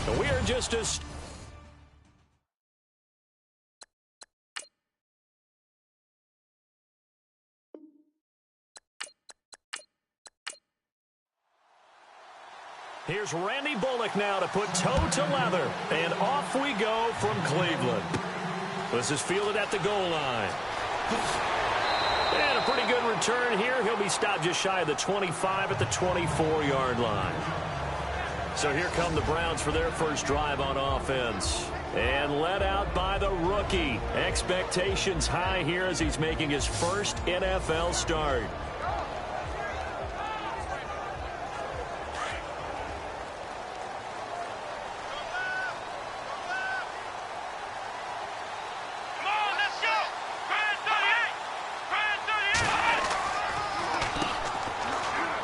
We are just as... Here's Randy Bullock now to put toe to leather. And off we go from Cleveland. This is fielded at the goal line. And a pretty good return here. He'll be stopped just shy of the 25 at the 24-yard line. So here come the Browns for their first drive on offense. And led out by the rookie. Expectations high here as he's making his first NFL start.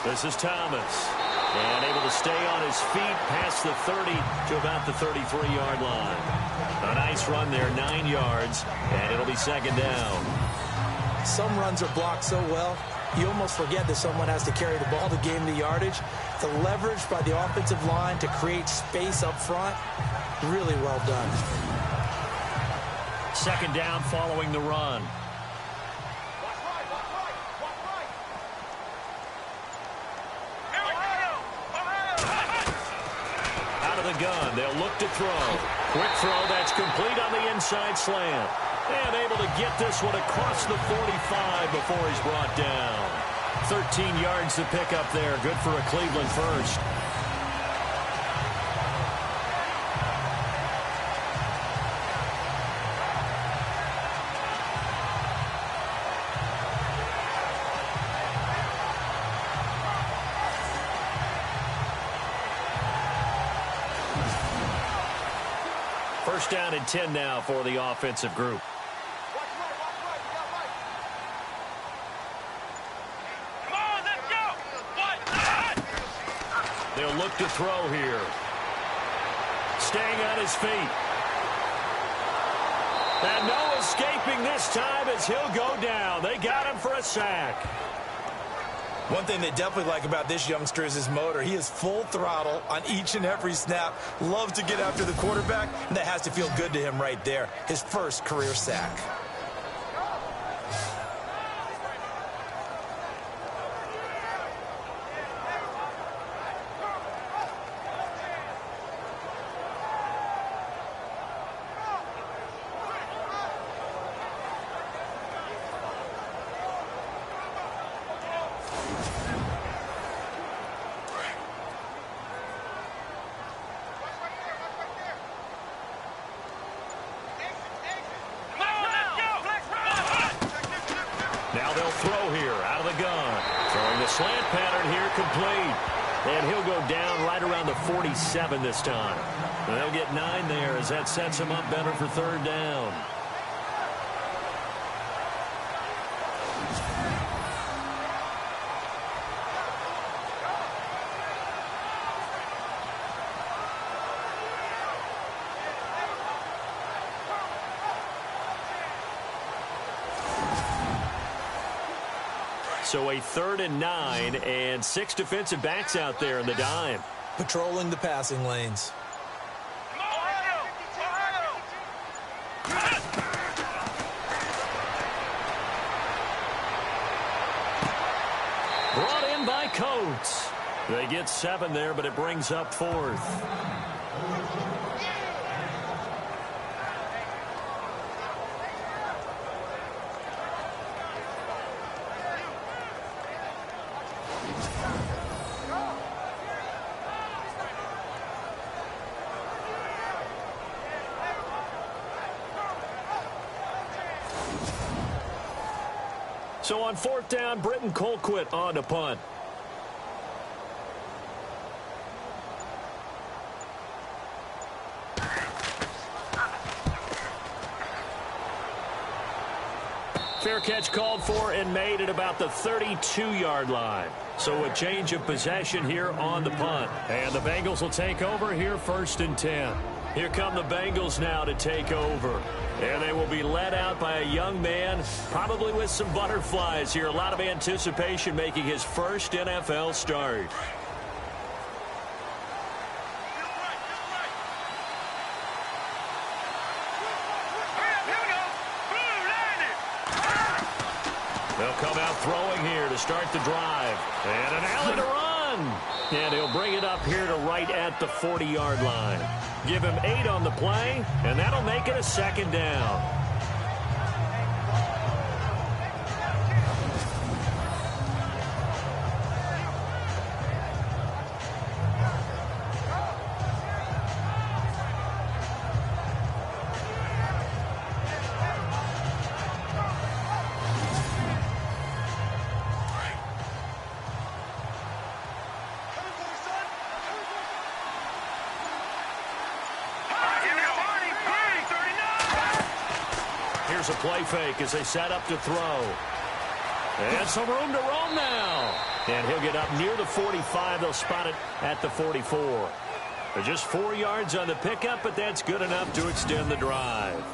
This is Thomas. And able to stay on his feet past the 30 to about the 33-yard line. A nice run there, 9 yards, and it'll be second down. Some runs are blocked so well, you almost forget that someone has to carry the ball to gain the yardage. The leverage by the offensive line to create space up front, really well done. Second down following the run. Gun. They'll look to throw. Quick throw that's complete on the inside slant. And able to get this one across the 45 before he's brought down. 13 yards to pick up there. Good for a Cleveland first. First down and 10 now for the offensive group. They'll look to throw here. Staying on his feet. And no escaping this time as he'll go down. They got him for a sack. One thing they definitely like about this youngster is his motor. He is full throttle on each and every snap. Loves to get after the quarterback, and that has to feel good to him right there. His first career sack. Now they'll throw here out of the gun. Throwing the slant pattern here complete. And he'll go down right around the 47 this time. And they'll get 9 there as that sets him up better for third down. So a 3rd and 9 and 6 defensive backs out there in the dime. Patrolling the passing lanes. Brought in by Coates. They get 7 there, but it brings up 4th. So on 4th down, Britton Colquitt on to punt. Fair catch called for and made at about the 32-yard line. So a change of possession here on the punt. And the Bengals will take over here 1st and 10. Here come the Bengals now to take over. And they will be led out by a young man, probably with some butterflies here. A lot of anticipation making his first NFL start. They'll come out throwing here to start the drive. And an alley to run. And he'll bring it up here to right at the 40-yard line. Give him 8 on the play, and that'll make it a second down. Here's a play fake as they set up to throw. And some room to roam now. And he'll get up near the 45. They'll spot it at the 44. They're just 4 yards on the pickup, but that's good enough to extend the drive.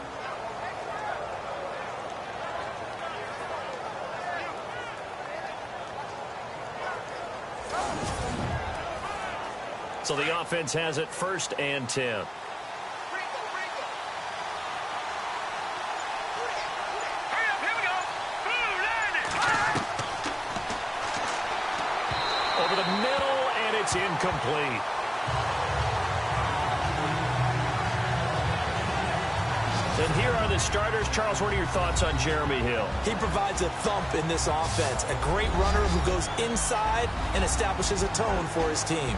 So the offense has it 1st and 10. Over the middle, and it's incomplete. And here are the starters. Charles, what are your thoughts on Jeremy Hill? He provides a thump in this offense. A great runner who goes inside and establishes a tone for his team.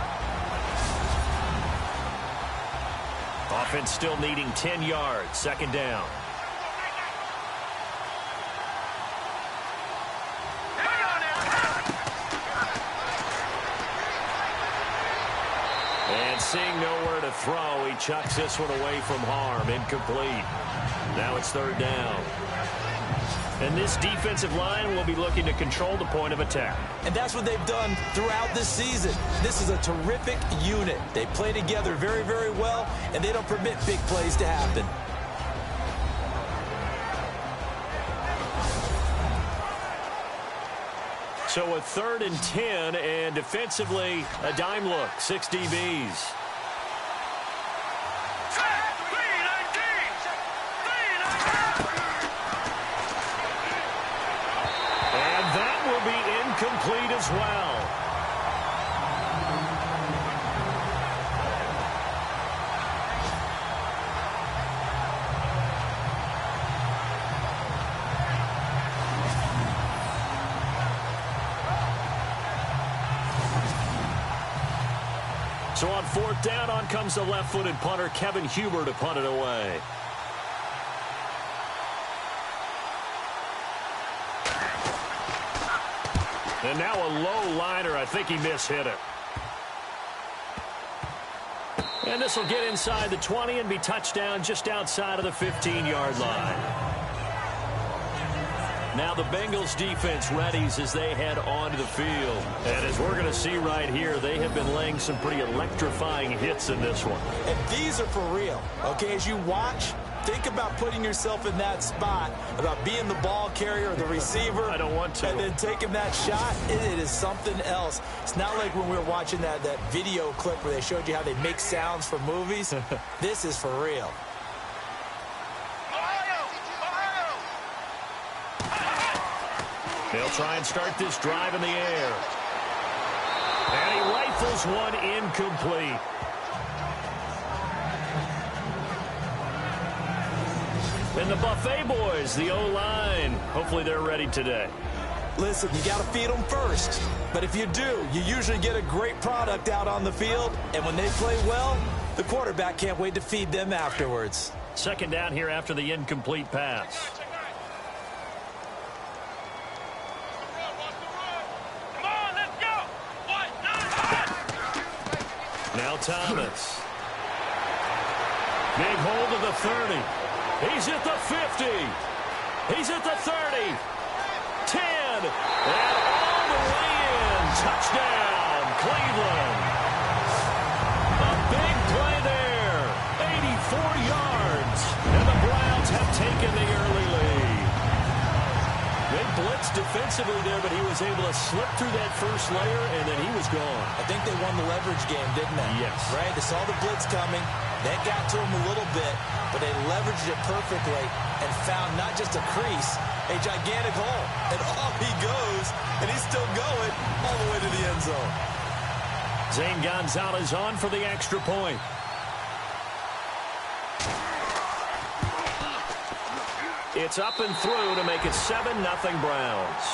Offense still needing 10 yards. 2nd down. And seeing nowhere to throw, he chucks this one away from harm. Incomplete. Now it's 3rd down. And this defensive line will be looking to control the point of attack. And that's what they've done throughout this season. This is a terrific unit. They play together very, very well, and they don't permit big plays to happen. So a 3rd and 10, and defensively, a dime look. 6 DBs. Complete as well. So on 4th down, on comes the left-footed punter, Kevin Huber, to punt it away. And now a low liner. I think he mishit it. And this will get inside the 20 and be touchdown just outside of the 15-yard line. Now the Bengals defense readies as they head onto the field. And as we're going to see right here, they have been laying some pretty electrifying hits in this one. And these are for real. Okay, as you watch, think about putting yourself in that spot, about being the ball carrier or the receiver. I don't want to. And then taking that shot, it is something else. It's not like when we were watching that video clip where they showed you how they make sounds for movies. This is for real. They'll try and start this drive in the air. And he rifles one incomplete. And the Buffet boys, the O-line, hopefully they're ready today. Listen, you got to feed them first. But if you do, you usually get a great product out on the field. And when they play well, the quarterback can't wait to feed them afterwards. 2nd down here after the incomplete pass. Now Thomas. Big hold of the 30. He's at the 50. He's at the 30. 10. And all the way in. Touchdown, Cleveland. A big play there. 84 yards. And the Browns have taken the early lead. They blitzed defensively there, but he was able to slip through that first layer, and then he was gone. I think they won the leverage game, didn't they? Yes. Right? They saw the blitz coming. That got to him a little bit, but they leveraged it perfectly and found not just a crease, a gigantic hole. And off he goes, and he's still going all the way to the end zone. Zane Gonzalez on for the extra point. It's up and through to make it 7-0 Browns.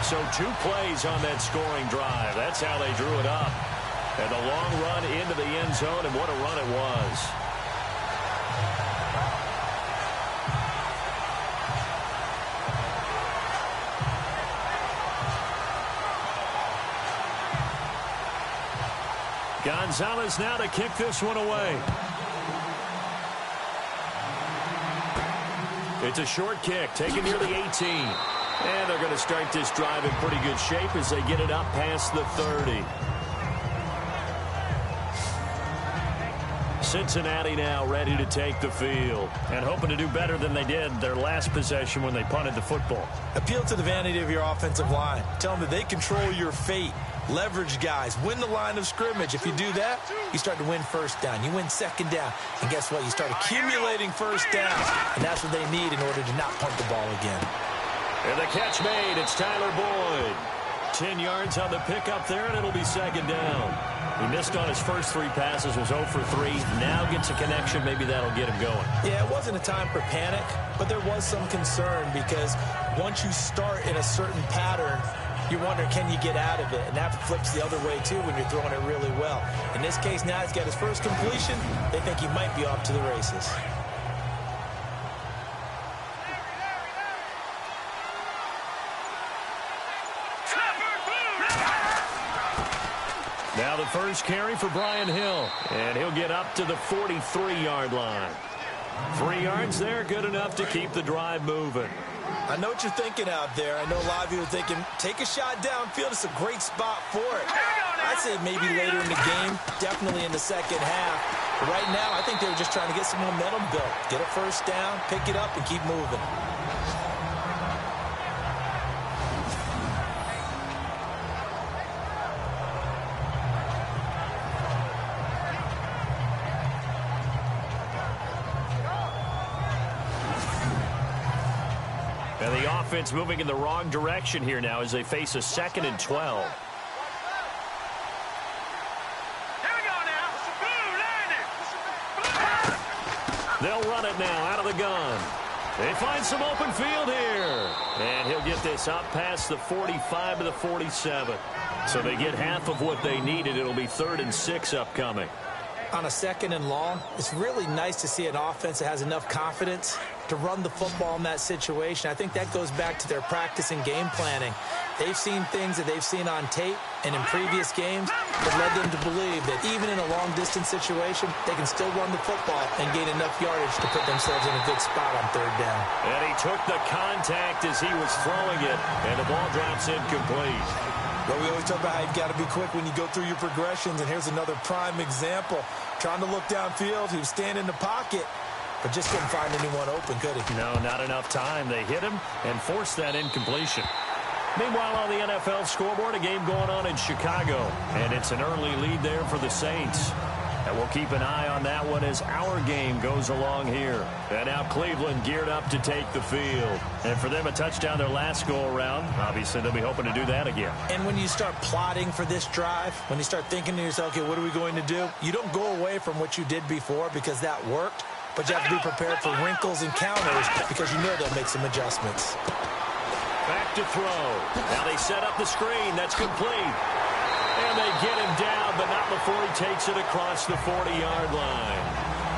So 2 plays on that scoring drive. That's how they drew it up. And a long run into the end zone, and what a run it was. Gonzalez now to kick this one away. It's a short kick, taken near the 18. And they're going to start this drive in pretty good shape as they get it up past the 30. Cincinnati now ready to take the field and hoping to do better than they did their last possession when they punted the football. Appeal to the vanity of your offensive line. Tell them that they control your fate. Leverage guys. Win the line of scrimmage. If you do that, you start to win first down. You win second down. And guess what? You start accumulating first downs. And that's what they need in order to not punt the ball again. And the catch made. It's Tyler Boyd. 10 yards on the pickup there, and it'll be second down. He missed on his first 3 passes, was 0 for 3. Now gets a connection. Maybe that'll get him going. Yeah, it wasn't a time for panic, but there was some concern because once you start in a certain pattern, you wonder, can you get out of it? And that flips the other way, too, when you're throwing it really well. In this case, now he's got his first completion. They think he might be off to the races. Now the first carry for Brian Hill, and he'll get up to the 43-yard line. 3 yards there, good enough to keep the drive moving. I know what you're thinking out there. I know a lot of you are thinking, take a shot downfield. It's a great spot for it. I'd say maybe later in the game, definitely in the second half. But right now, I think they were just trying to get some momentum built. Get a first down, pick it up, and keep moving. And the offense moving in the wrong direction here now as they face a 2nd and 12. They'll run it now out of the gun. They find some open field here. And he'll get this up past the 45 to the 47. So they get half of what they needed. It'll be 3rd and 6 upcoming. On a 2nd and long, it's really nice to see an offense that has enough confidence to run the football in that situation. I think that goes back to their practice and game planning. They've seen things that they've seen on tape and in previous games that led them to believe that even in a long-distance situation, they can still run the football and gain enough yardage to put themselves in a good spot on 3rd down. And he took the contact as he was throwing it, and the ball drops incomplete. Well, we always talk about how you've got to be quick when you go through your progressions, and here's another prime example. Trying to look downfield, he was standing in the pocket, but just couldn't find anyone open, could he? No, not enough time. They hit him and forced that incompletion. Meanwhile, on the NFL scoreboard, a game going on in Chicago, and it's an early lead there for the Saints. And we'll keep an eye on that one as our game goes along here. And now Cleveland geared up to take the field. And for them, a touchdown their last go-around. Obviously, they'll be hoping to do that again. And when you start plotting for this drive, when you start thinking to yourself, okay, what are we going to do? You don't go away from what you did before because that worked. But you have to be prepared for wrinkles and counters because you know they'll make some adjustments. Back to throw. Now they set up the screen. That's complete. And they get him down, but not before he takes it across the 40-yard line.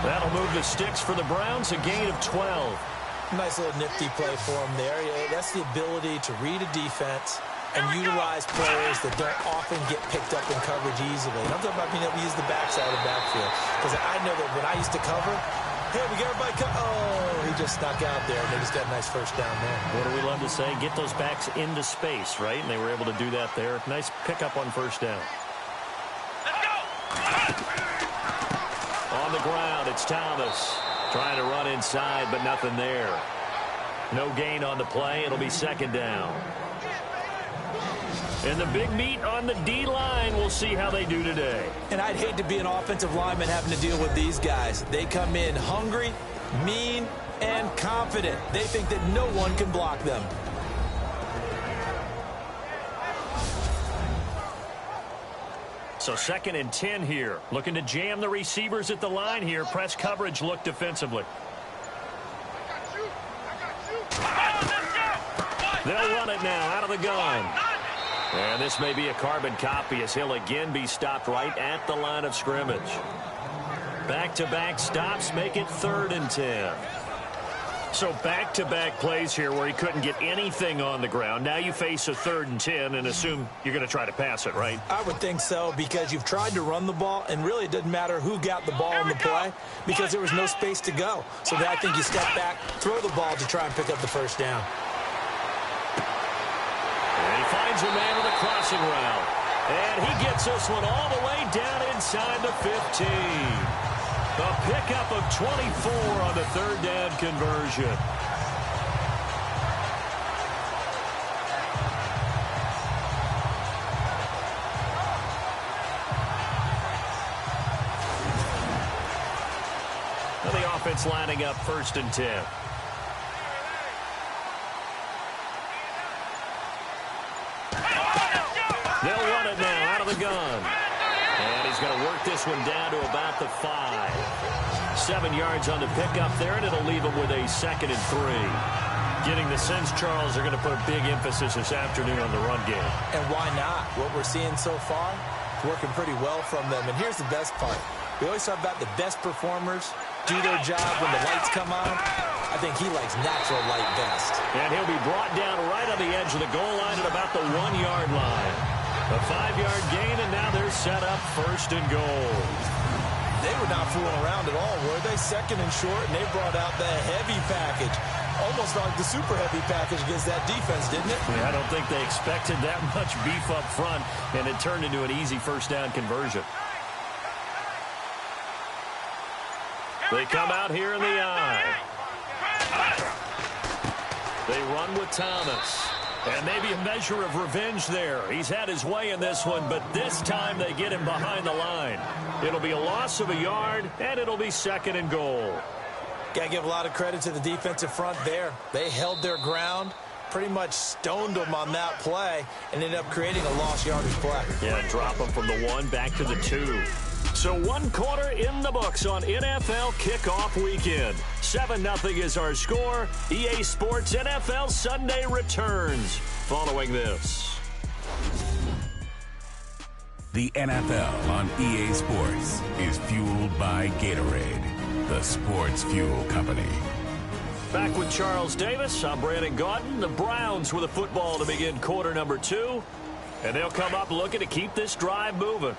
That'll move the sticks for the Browns, a gain of 12. Nice little nifty play for him there. Yeah, that's the ability to read a defense and utilize players that don't often get picked up in coverage easily. And I'm talking about being able to use the backside of the backfield. Because I know that when I used to cover, hey, we got everybody oh, he just snuck out there, and they just got a nice first down there. What do we love to say? Get those backs into space, right? And they were able to do that there. Nice pickup on first down. Let's go! On the ground, it's Thomas. Trying to run inside, but nothing there. No gain on the play. It'll be 2nd down. And the big meat on the D-line, we'll see how they do today. And I'd hate to be an offensive lineman having to deal with these guys. They come in hungry, mean, and confident. They think that no one can block them. So 2nd and 10 here. Looking to jam the receivers at the line here. Press coverage look defensively. They'll run it now out of the gun. And this may be a carbon copy as he'll again be stopped right at the line of scrimmage. Back-to-back stops make it 3rd and 10. So back-to-back plays here where he couldn't get anything on the ground. Now you face a 3rd and 10 and assume you're going to try to pass it, right? I would think so, because you've tried to run the ball, and really it didn't matter who got the ball in the play because there was no space to go. So I think you step back, throw the ball to try and pick up the first down. And he finds a man with a crossing route. And he gets this one all the way down inside the 15. A pickup of 24 on the 3rd down conversion. Well, the offense lining up 1st and 10. They'll run it now out of the gun. And he's going to work this one down to about the 5. 7 yards on the pickup there, and it'll leave him with a 2nd and 3. Getting the sense, Charles, they're going to put a big emphasis this afternoon on the run game. And why not? What we're seeing so far, working pretty well from them. And here's the best part. We always talk about the best performers do their job when the lights come on. I think he likes natural light best. And he'll be brought down right on the edge of the goal line at about the 1-yard line. A 5-yard gain, and now they're set up 1st and goal. They were not fooling around at all, were they? 2nd and short, and they brought out the heavy package. Almost like the super heavy package against that defense, didn't it? Yeah, I don't think they expected that much beef up front, and it turned into an easy 1st down conversion. They come out here in the eye. They run with Thomas. And maybe a measure of revenge there. He's had his way in this one, but this time they get him behind the line. It'll be a loss of a yard, and it'll be 2nd and goal. Got to give a lot of credit to the defensive front there. They held their ground, pretty much stoned them on that play, and ended up creating a lost yardage play. Yeah, drop them from the 1 back to the 2. So 1 quarter in the books on NFL kickoff weekend. 7-0 is our score. EA Sports NFL Sunday returns following this. The NFL on EA Sports is fueled by Gatorade, the sports fuel company. Back with Charles Davis. I'm Brandon Gaudin. The Browns with a football to begin quarter number 2. And they'll come up looking to keep this drive moving.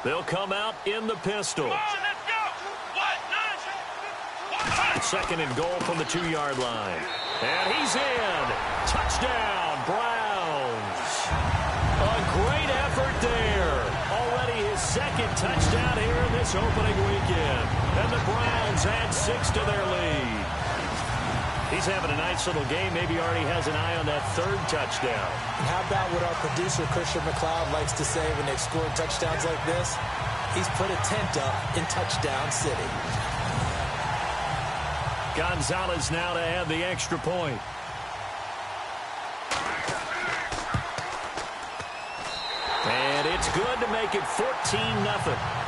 They'll come out in the pistol. 2nd and goal from the 2-yard line. And he's in. Touchdown, Browns. A great effort there. Already his 2nd touchdown here in this opening weekend. And the Browns add 6 to their lead. He's having a nice little game. Maybe already has an eye on that 3rd touchdown. And how about what our producer, Christian McLeod, likes to say when they've scored touchdowns like this? He's put a tent up in Touchdown City. Gonzalez now to add the extra point. And it's good to make it 14-0.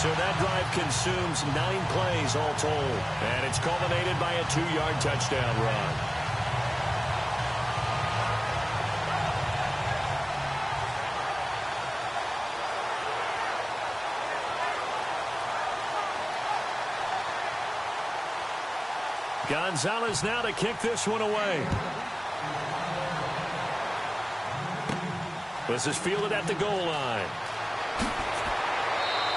So that drive consumes 9 plays all told. And it's culminated by a 2-yard touchdown run. Gonzalez now to kick this one away. This is fielded at the goal line.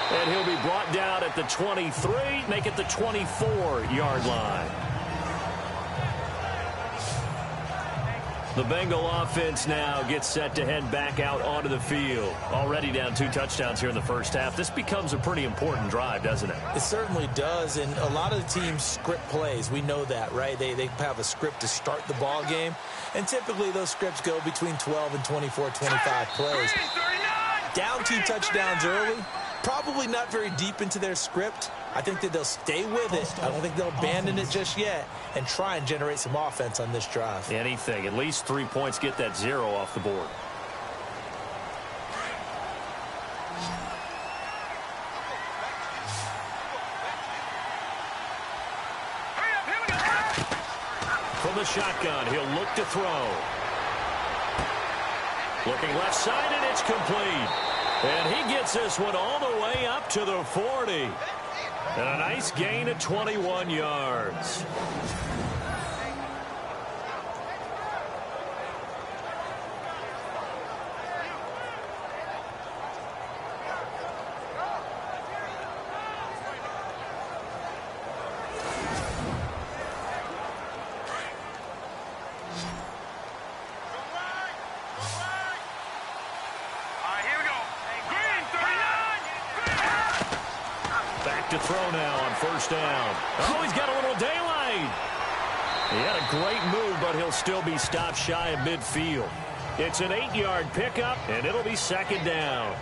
And he'll be brought down at the 23, make it the 24-yard line. The Bengal offense now gets set to head back out onto the field. Already down 2 touchdowns here in the first half. This becomes a pretty important drive, doesn't it? It certainly does, and a lot of the teams script plays. We know that, right? They have a script to start the ball game, and typically those scripts go between 12 and 24, 25 plays. Down 2 touchdowns early, probably not very deep into their script. I think that they'll stay with it. I don't think they'll abandon it just yet and try and generate some offense on this drive. Anything. At least 3 points, get that 0 off the board. From the shotgun, he'll look to throw. Looking left side, and it's complete. And he gets this one all the way up to the 40. And a nice gain of 21 yards. To throw now on first down. Oh, he's got a little daylight. He had a great move, but he'll still be stopped shy of midfield. It's an 8-yard pickup, and it'll be second down.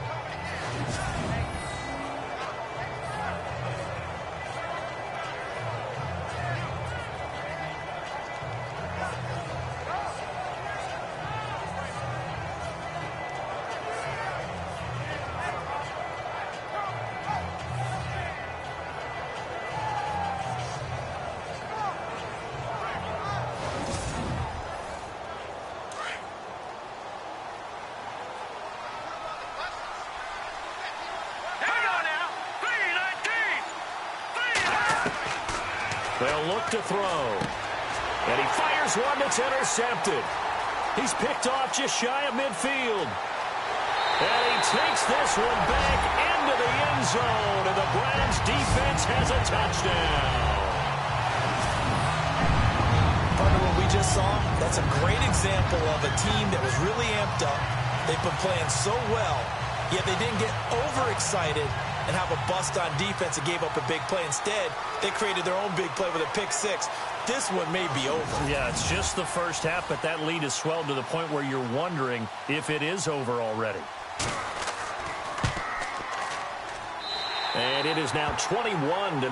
They'll look to throw. And he fires one that's intercepted. He's picked off just shy of midfield. And he takes this one back into the end zone. And the Browns defense has a touchdown. Partner, what we just saw, that's a great example of a team that was really amped up. They've been playing so well, yet they didn't get overexcited and have a bust on defense and gave up a big play. Instead, they created their own big play with a pick 6. This one may be over. Yeah, it's just the first half, but that lead has swelled to the point where you're wondering if it is over already. And it is now 21-0.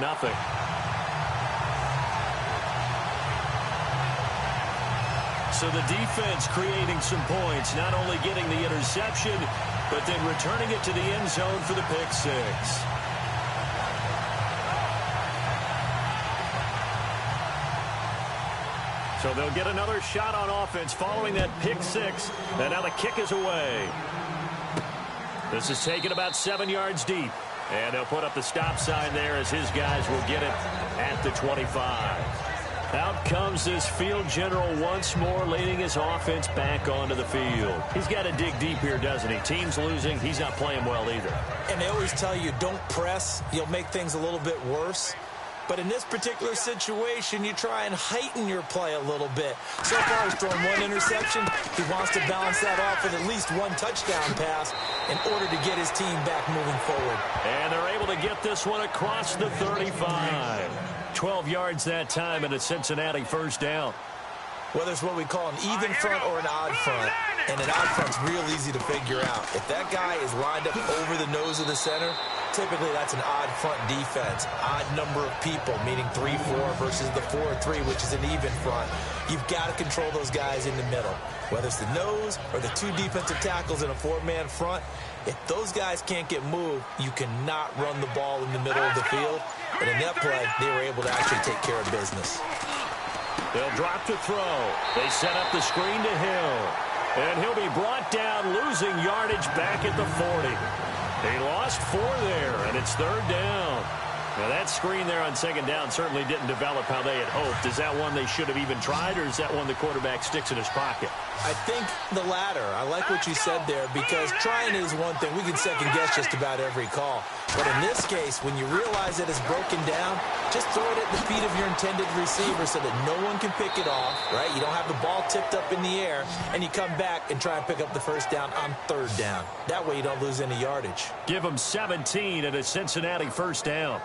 So the defense creating some points, not only getting the interception, but then returning it to the end zone for the pick 6. So they'll get another shot on offense following that pick 6. And now the kick is away. This is taken about 7 yards deep. And they'll put up the stop sign there as his guys will get it at the 25. Out comes this field general once more, leading his offense back onto the field. He's got to dig deep here, doesn't he? Team's losing. He's not playing well either. And they always tell you, don't press. You'll make things a little bit worse. But in this particular situation, you try and heighten your play a little bit. So far, he's thrown 1 interception. He wants to balance that off with at least 1 touchdown pass in order to get his team back moving forward. And they're able to get this one across the 35. 12 yards that time and a Cincinnati first down. Whether it's what we call an even front or an odd front, and an odd front's real easy to figure out. If that guy is lined up over the nose of the center, typically that's an odd front defense. Odd number of people, meaning 3-4 versus the 4-3, which is an even front. You've got to control those guys in the middle. Whether it's the nose or the 2 defensive tackles in a 4-man front, if those guys can't get moved, you cannot run the ball in the middle of the field. And in that play, they were able to actually take care of business. They'll drop to throw. They set up the screen to Hill. And he'll be brought down, losing yardage back at the 40. He lost 4 there, and it's 3rd down. Now that screen there on second down certainly didn't develop how they had hoped. Is that one they should have even tried, or is that one the quarterback sticks in his pocket? I think the latter. I like what you said there, because trying is one thing. We can second guess just about every call. But in this case, when you realize that it's broken down, just throw it at the feet of your intended receiver so that no one can pick it off, right? You don't have the ball tipped up in the air, and you come back and try and pick up the first down on third down. That way you don't lose any yardage. Give them 17 at a Cincinnati first down.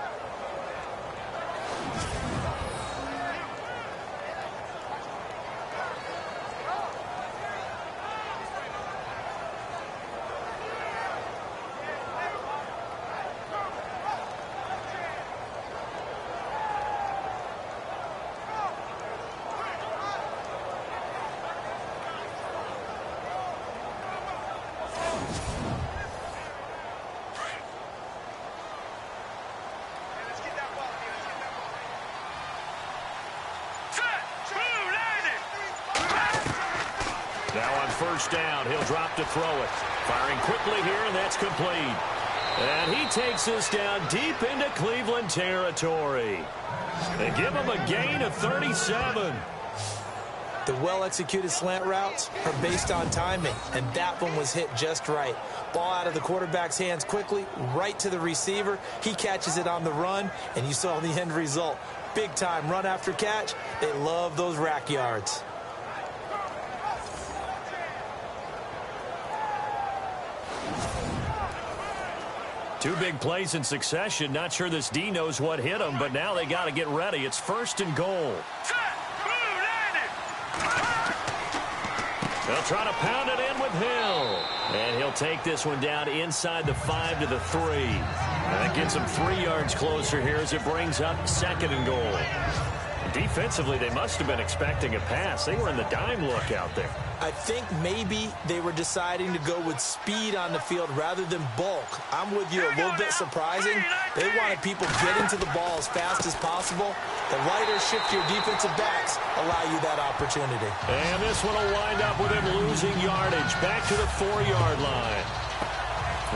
Now on first down, he'll drop to throw it. Firing quickly here, and that's complete. And he takes this down deep into Cleveland territory. They give him a gain of 37. The well-executed slant routes are based on timing, and that one was hit just right. Ball out of the quarterback's hands quickly, right to the receiver. He catches it on the run, and you saw the end result. Big-time run after catch. They love those rack yards. Two big plays in succession. Not sure this D knows what hit him, but now they got to get ready. It's first and goal. They'll try to pound it in with Hill. And he'll take this one down inside the 5 to the 3. That gets him 3 yards closer here as it brings up second and goal. Defensively, they must have been expecting a pass. They were in the dime look out there. I think maybe they were deciding to go with speed on the field rather than bulk. I'm with you, a little bit surprising. They wanted people getting to the ball as fast as possible. The lighter, shiftier defensive backs allow you that opportunity. And this one will wind up with him losing yardage. Back to the 4-yard line.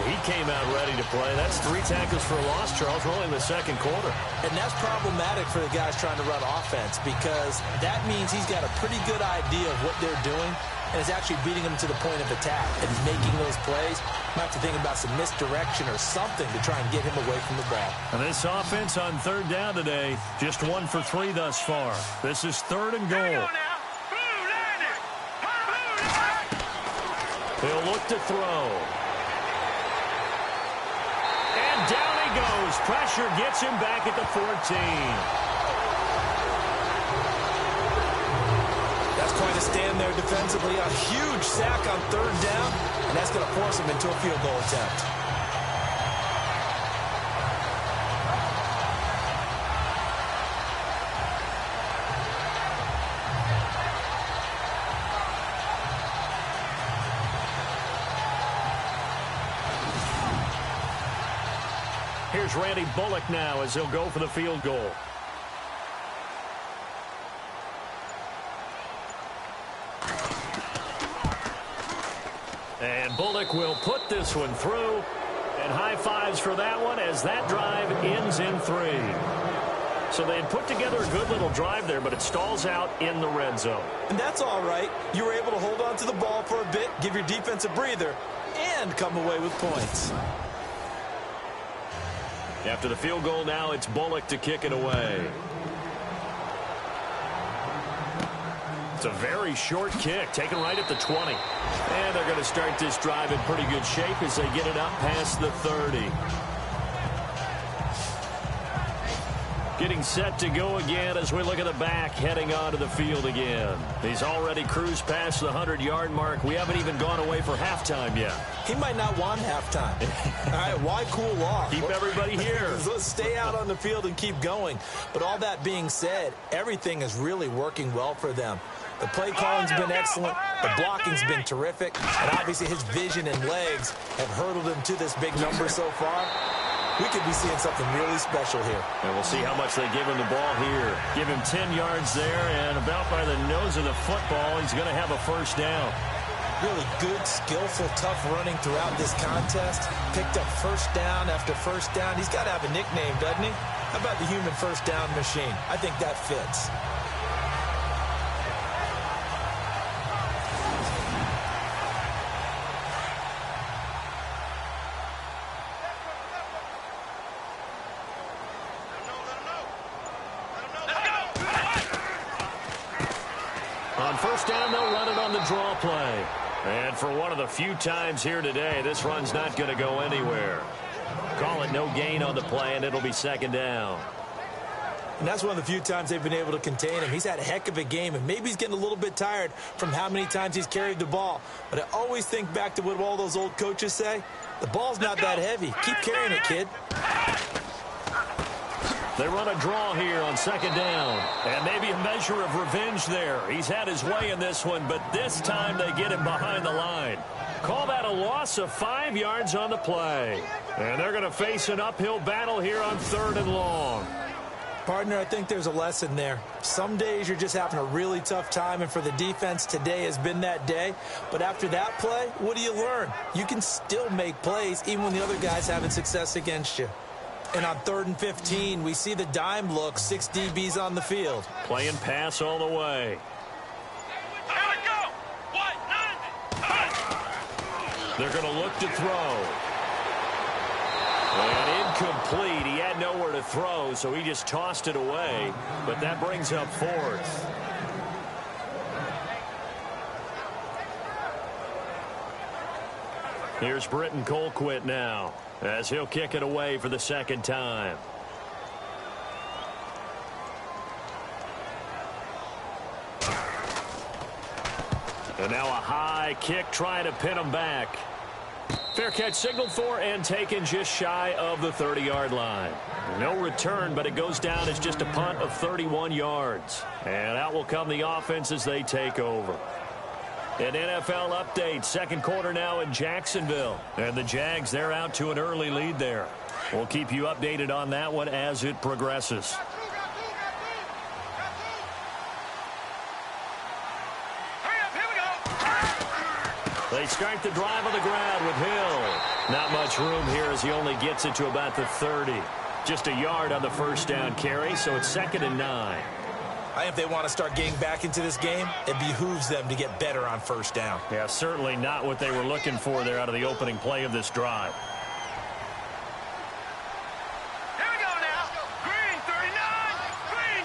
He came out ready to play. That's 3 tackles for a loss, Charles. We're only in the second quarter. And that's problematic for the guys trying to run offense, because that means he's got a pretty good idea of what they're doing and is actually beating them to the point of attack and making those plays. Might have to think about some misdirection or something to try and get him away from the ball. And this offense on third down today, just 1 for 3 thus far. This is third and goal. He'll look to throw. Down he goes. Pressure gets him back at the 14. That's quite a stand there defensively. A huge sack on third down, and that's going to force him into a field goal attempt. Here's Randy Bullock now as he'll go for the field goal. And Bullock will put this one through. And high fives for that one as that drive ends in 3. So they had put together a good little drive there, but it stalls out in the red zone. And that's all right. You were able to hold on to the ball for a bit, give your defense a breather, and come away with points. After the field goal now, it's Bullock to kick it away. It's a very short kick, taken right at the 20. And they're going to start this drive in pretty good shape as they get it up past the 30. Getting set to go again as we look at the back, heading onto the field again. He's already cruised past the 100-yard mark. We haven't even gone away for halftime yet. He might not want halftime. All right, why cool off? Keep everybody here. Let's stay out on the field and keep going. But all that being said, everything is really working well for them. The play calling's been excellent. The blocking's been terrific. And obviously his vision and legs have hurdled him to this big number so far. We could be seeing something really special here. And we'll see how much they give him the ball here. Give him 10 yards there, and about by the nose of the football, he's going to have a first down. Really good, skillful, tough running throughout this contest. Picked up first down after first down. He's got to have a nickname, doesn't he? How about the human first down machine? I think that fits. On first down, they'll run it on the draw play. And for one of the few times here today, this run's not going to go anywhere. Call it no gain on the play, and it'll be second down. And that's one of the few times they've been able to contain him. He's had a heck of a game, and maybe he's getting a little bit tired from how many times he's carried the ball. But I always think back to what all those old coaches say. The ball's not that heavy. Keep carrying it, kid. They run a draw here on second down. And maybe a measure of revenge there. He's had his way in this one, but this time they get him behind the line. Call that a loss of 5 yards on the play. And they're going to face an uphill battle here on 3rd and long. Partner, I think there's a lesson there. Some days you're just having a really tough time, and for the defense, today has been that day. But after that play, what do you learn? You can still make plays even when the other guy's having success against you. And on 3rd and 15, we see the dime look, 6 DBs on the field. Playing pass all the way. Here we go. What? They're going to look to throw. And incomplete. He had nowhere to throw, so he just tossed it away. But that brings up 4th. Here's Britton Colquitt now, as he'll kick it away for the second time. And now a high kick trying to pin him back. Fair catch signaled for and taken just shy of the 30-yard line. No return, but it goes down as just a punt of 31 yards. And out will come the offense as they take over. An NFL update, second quarter now in Jacksonville. And the Jags, they're out to an early lead there. We'll keep you updated on that one as it progresses. They start the drive on the ground with Hill. Not much room here as he only gets it to about the 30. Just a yard on the first down carry, so it's 2nd and 9. I think if they want to start getting back into this game, it behooves them to get better on first down. Yeah, certainly not what they were looking for there out of the opening play of this drive. Here we go now. Green 39. Green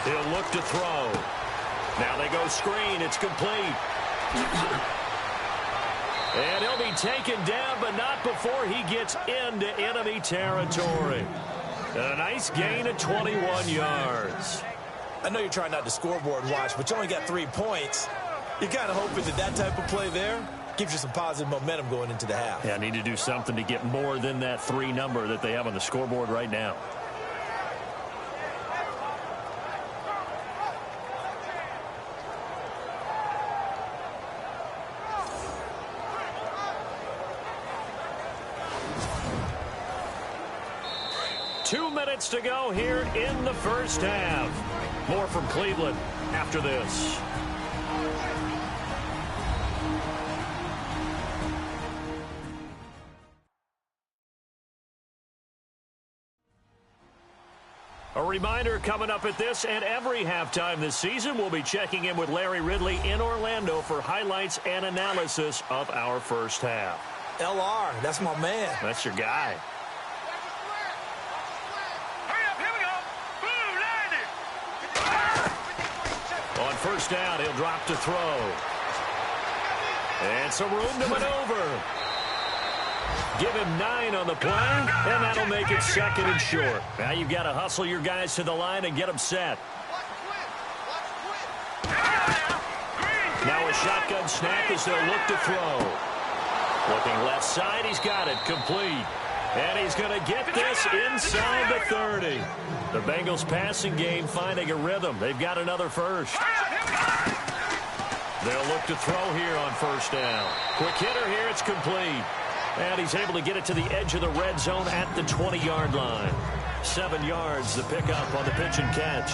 39. He'll look to throw. Now they go screen. It's complete. And he'll be taken down, but not before he gets into enemy territory. A nice gain of 21 yards. I know you're trying not to scoreboard watch, but you only got 3 points. You're kind of hoping that that type of play there gives you some positive momentum going into the half. Yeah, need to do something to get more than that 3 number that they have on the scoreboard right now. Two minutes to go here in the first half. More from Cleveland after this. A reminder coming up at this and every halftime this season, we'll be checking in with Larry Ridley in Orlando for highlights and analysis of our first half. LR, that's my man. That's your guy. On first down, he'll drop to throw. And some room to maneuver. Give him 9 on the play, and that'll make it 2nd and short. Now you've got to hustle your guys to the line and get them set. Now a shotgun snap as they'll look to throw. Looking left side, he's got it, complete. And he's going to get this inside the 30. The Bengals passing game finding a rhythm. They've got another first. They'll look to throw here on first down. Quick hitter here, it's complete. And he's able to get it to the edge of the red zone at the 20-yard line. 7 yards the pickup on the pitch and catch.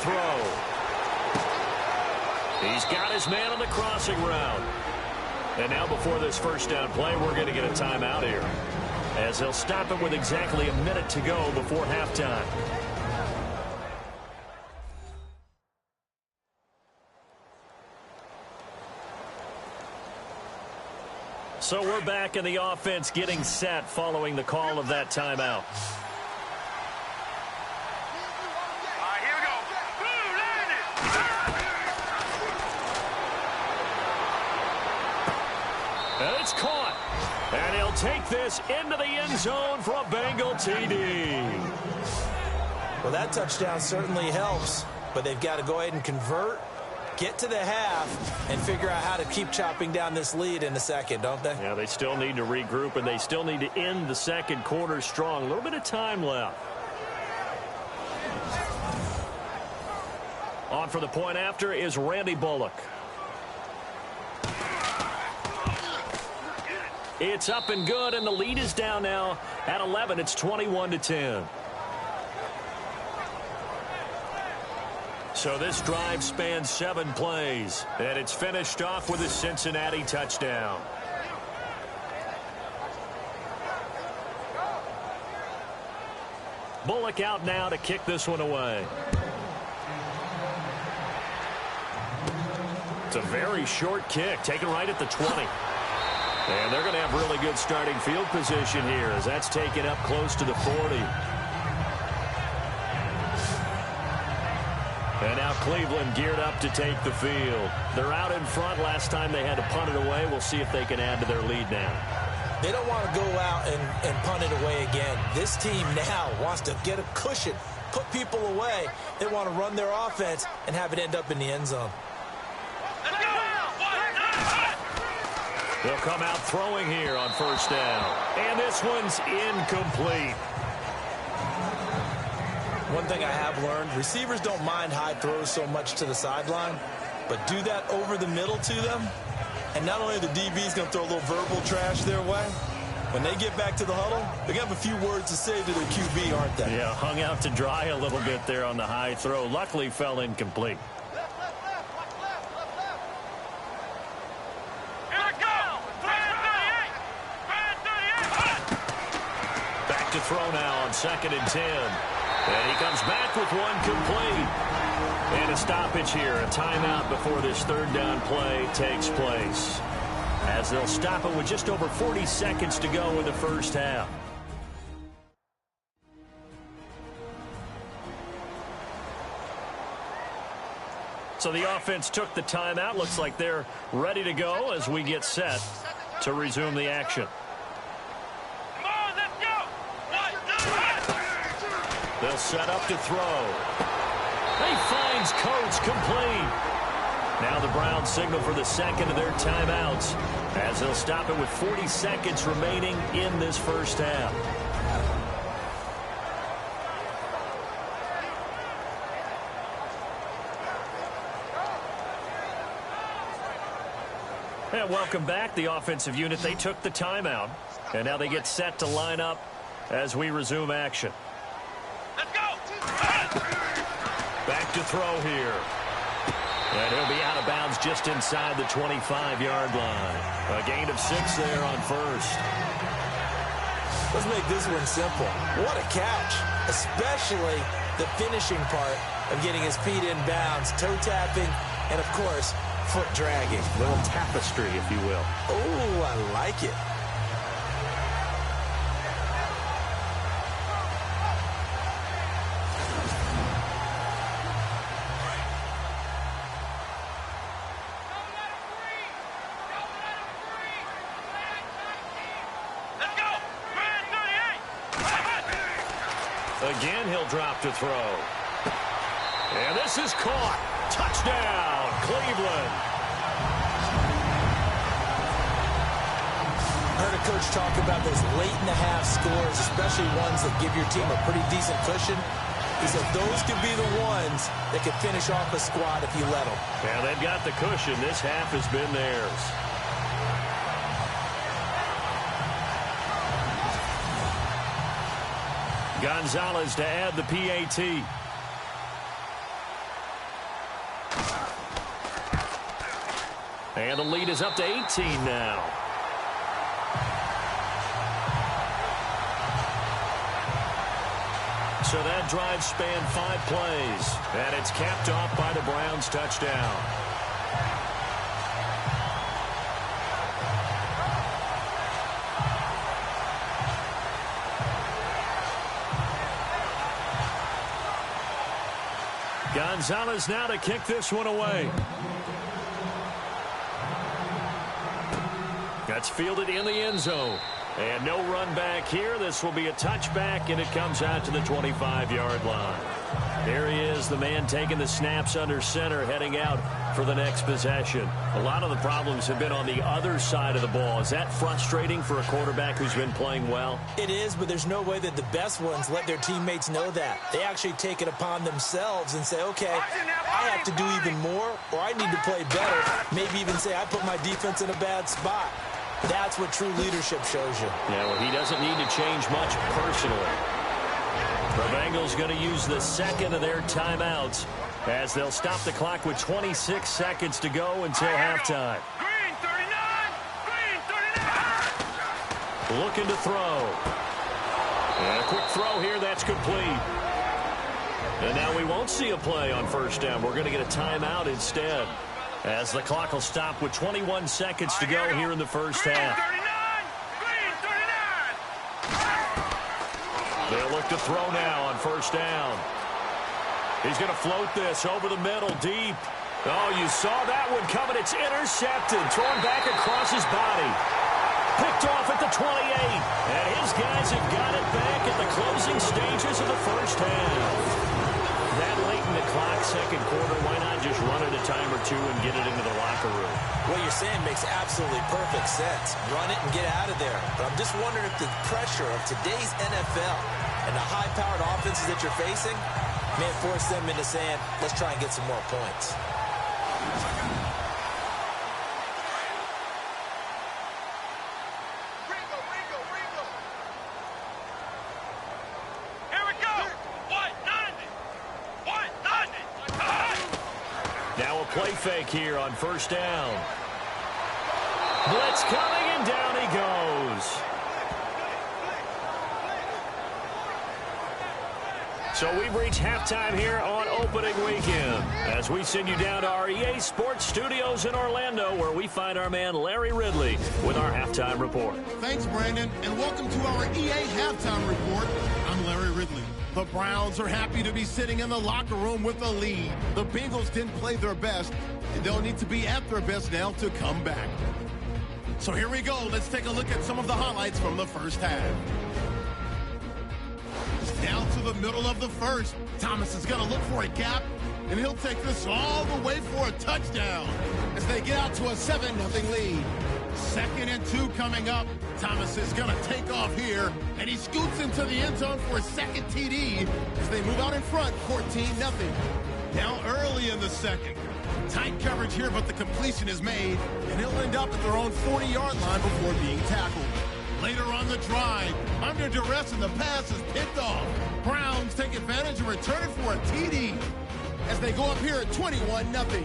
throw. He's got his man on the crossing route. And now before this first down play, we're going to get a timeout here, as he'll stop it with exactly a minute to go before halftime. So we're back in the offense getting set following the call of that timeout. All right, here we go. Blue, land it. And it's caught. And he'll take this into the end zone for a Bengal TD. Well, that touchdown certainly helps, but they've got to go ahead and convert, get to the half, and figure out how to keep chopping down this lead in the second, don't they? Yeah, they still need to regroup, and they still need to end the second quarter strong. A little bit of time left. On for the point after is Randy Bullock. It's up and good, and the lead is down now at 11. It's 21-10. So this drive spans 7 plays, and it's finished off with a Cincinnati touchdown. Bullock out now to kick this one away. It's a very short kick, taken right at the 20. And they're going to have really good starting field position here, as that's taken up close to the 40. And now Cleveland geared up to take the field. They're out in front. Last time they had to punt it away. We'll see if they can add to their lead now. They don't want to go out and punt it away again. This team now wants to get a cushion, put people away. They want to run their offense and have it end up in the end zone. Let's go. They'll come out throwing here on first down. And this one's incomplete. One thing I have learned, receivers don't mind high throws so much to the sideline, but do that over the middle to them, and not only are the DBs going to throw a little verbal trash their way, when they get back to the huddle, they're going to have a few words to say to their QB, aren't they? Yeah, hung out to dry a little bit there on the high throw. Luckily fell incomplete. Back to throw now on 2nd and 10. And he comes back with one complete. And a stoppage here, a timeout before this third down play takes place, as they'll stop it with just over 40 seconds to go in the first half. So the offense took the timeout. Looks like they're ready to go as we get set to resume the action. They'll set up to throw. He finds Coates complete. Now the Browns signal for the second of their timeouts, as they'll stop it with 40 seconds remaining in this first half. And welcome back. The offensive unit, they took the timeout, and now they get set to line up as we resume action. Back to throw here. And he'll be out of bounds just inside the 25-yard line. A gain of 6 there on first. Let's make this one simple. What a catch, especially the finishing part of getting his feet in bounds, toe tapping, and, of course, foot dragging. A little tapestry, if you will. Oh, I like it. Again, he'll drop to throw. And this is caught. Touchdown, Cleveland. I heard a coach talk about those late-in-the-half scores, especially ones that give your team a pretty decent cushion. He said those could be the ones that could finish off a squad if you let them. Yeah, they've got the cushion. This half has been theirs. Gonzalez to add the PAT. And the lead is up to 18 now. So that drive spanned 5 plays. And it's capped off by the Browns' touchdown. Gonzalez now to kick this one away. That's fielded in the end zone. And no run back here. This will be a touchback, and it comes out to the 25-yard line. There he is, the man taking the snaps under center, heading out for the next possession. A lot of the problems have been on the other side of the ball. Is that frustrating for a quarterback who's been playing well? It is, but there's no way that the best ones let their teammates know that. They actually take it upon themselves and say, okay, I have to do even more, or I need to play better. Maybe even say I put my defense in a bad spot. That's what true leadership shows you. Yeah, well, he doesn't need to change much personally. The Bengals going to use the second of their timeouts as they'll stop the clock with 26 seconds to go until halftime. Green 39! Green 39! Looking to throw. And a quick throw here, that's complete. And now we won't see a play on first down. We're going to get a timeout instead, as the clock will stop with 21 seconds to go here in the first half. Green 39! They'll look to throw now on first down. He's going to float this over the middle, deep. Oh, you saw that one coming. It's intercepted, thrown back across his body. Picked off at the 28. And his guys have got it back at the closing stages of the first half. That late in the clock, second quarter, why not just run it a time or two and get it into the locker room? What you're saying makes absolutely perfect sense. Run it and get out of there. But I'm just wondering if the pressure of today's NFL and the high-powered offenses that you're facing may force them into saying, let's try and get some more points. Here we go! 190! 190! Now a play fake here on first down. Blitz coming, and down he goes. So we've reached halftime here on opening weekend as we send you down to our EA Sports Studios in Orlando, where we find our man Larry Ridley with our halftime report. Thanks, Brandon, and welcome to our EA Halftime Report. I'm Larry Ridley. The Browns are happy to be sitting in the locker room with a lead. The Bengals didn't play their best, and they'll need to be at their best now to come back. So here we go. Let's take a look at some of the highlights from the first half. Down to the middle of the first. Thomas is going to look for a gap, and he'll take this all the way for a touchdown as they get out to a 7-0 lead. 2nd and 2 coming up. Thomas is going to take off here, and he scoots into the end zone for a second TD as they move out in front, 14-0. Now early in the second. Tight coverage here, but the completion is made, and he'll end up at their own 40-yard line before being tackled. Later on the drive, under duress, and the pass is picked off. Browns take advantage and return it for a TD as they go up here at 21-0.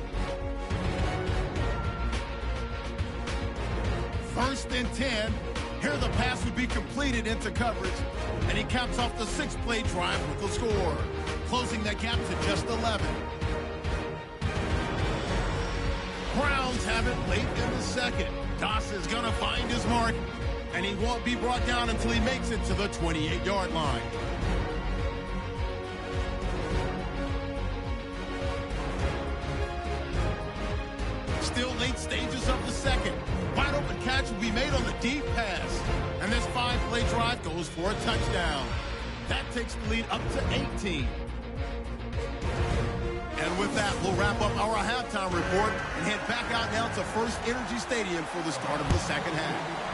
1st and 10. Here the pass would be completed into coverage, and he caps off the 6-play drive with the score, closing that gap to just 11. Browns have it late in the second. Doss is going to find his mark, and he won't be brought down until he makes it to the 28-yard line. Still late stages of the second. Wide open catch will be made on the deep pass, and this 5-play drive goes for a touchdown. That takes the lead up to 18. And with that, we'll wrap up our halftime report and head back out now to First Energy Stadium for the start of the second half.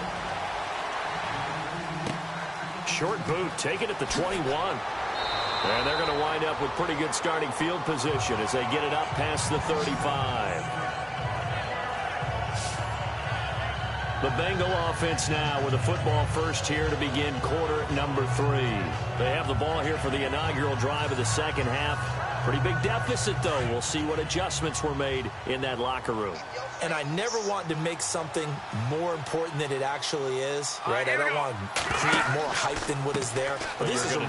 Short boot, take it at the 21. And they're going to wind up with pretty good starting field position as they get it up past the 35. The Bengal offense now with a football first here to begin quarter number 3. They have the ball here for the inaugural drive of the second half. Pretty big deficit, though. We'll see what adjustments were made in that locker room. And I never want to make something more important than it actually is, right? I don't want to create more hype than what is there. But this is I'm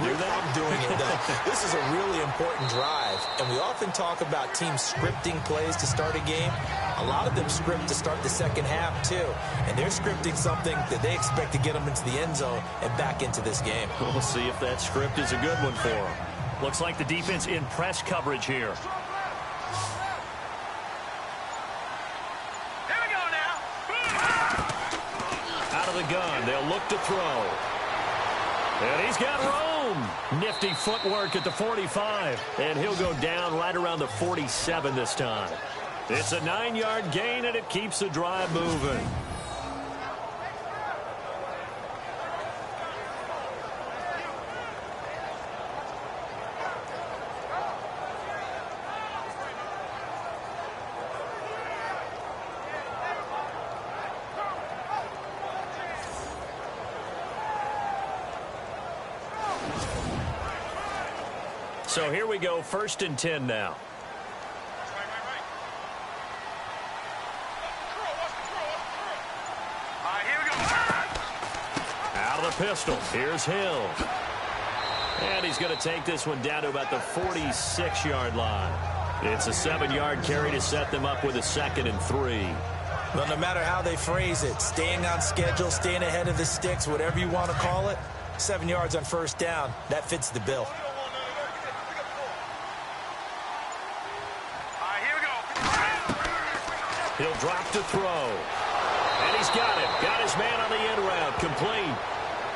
doing it, though. This is a really important drive. And we often talk about teams scripting plays to start a game. A lot of them script to start the second half, too. And they're scripting something that they expect to get them into the end zone and back into this game. We'll see if that script is a good one for them. Looks like the defense in press coverage here. Out of the gun, they'll look to throw. And he's got room. Nifty footwork at the 45. And he'll go down right around the 47 this time. It's a 9-yard gain, and it keeps the drive moving. So here we go, 1st and 10 now. Out of the pistol, here's Hill. And he's going to take this one down to about the 46-yard line. It's a 7-yard carry to set them up with a 2nd and 3. Well, no matter how they phrase it, staying on schedule, staying ahead of the sticks, whatever you want to call it, 7 yards on 1st down, that fits the bill. He'll drop to throw. And he's got it. Got his man on the end route. Complete.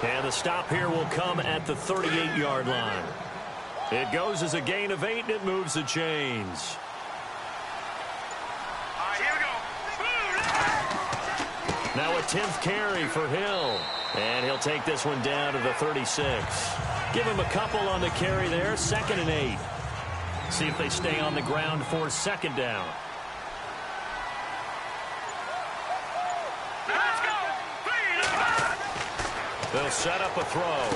And the stop here will come at the 38-yard line. It goes as a gain of 8, and it moves the chains. Now a 10th carry for Hill. And he'll take this one down to the 36. Give him a couple on the carry there. 2nd and 8. See if they stay on the ground for 2nd down. They'll set up a throw.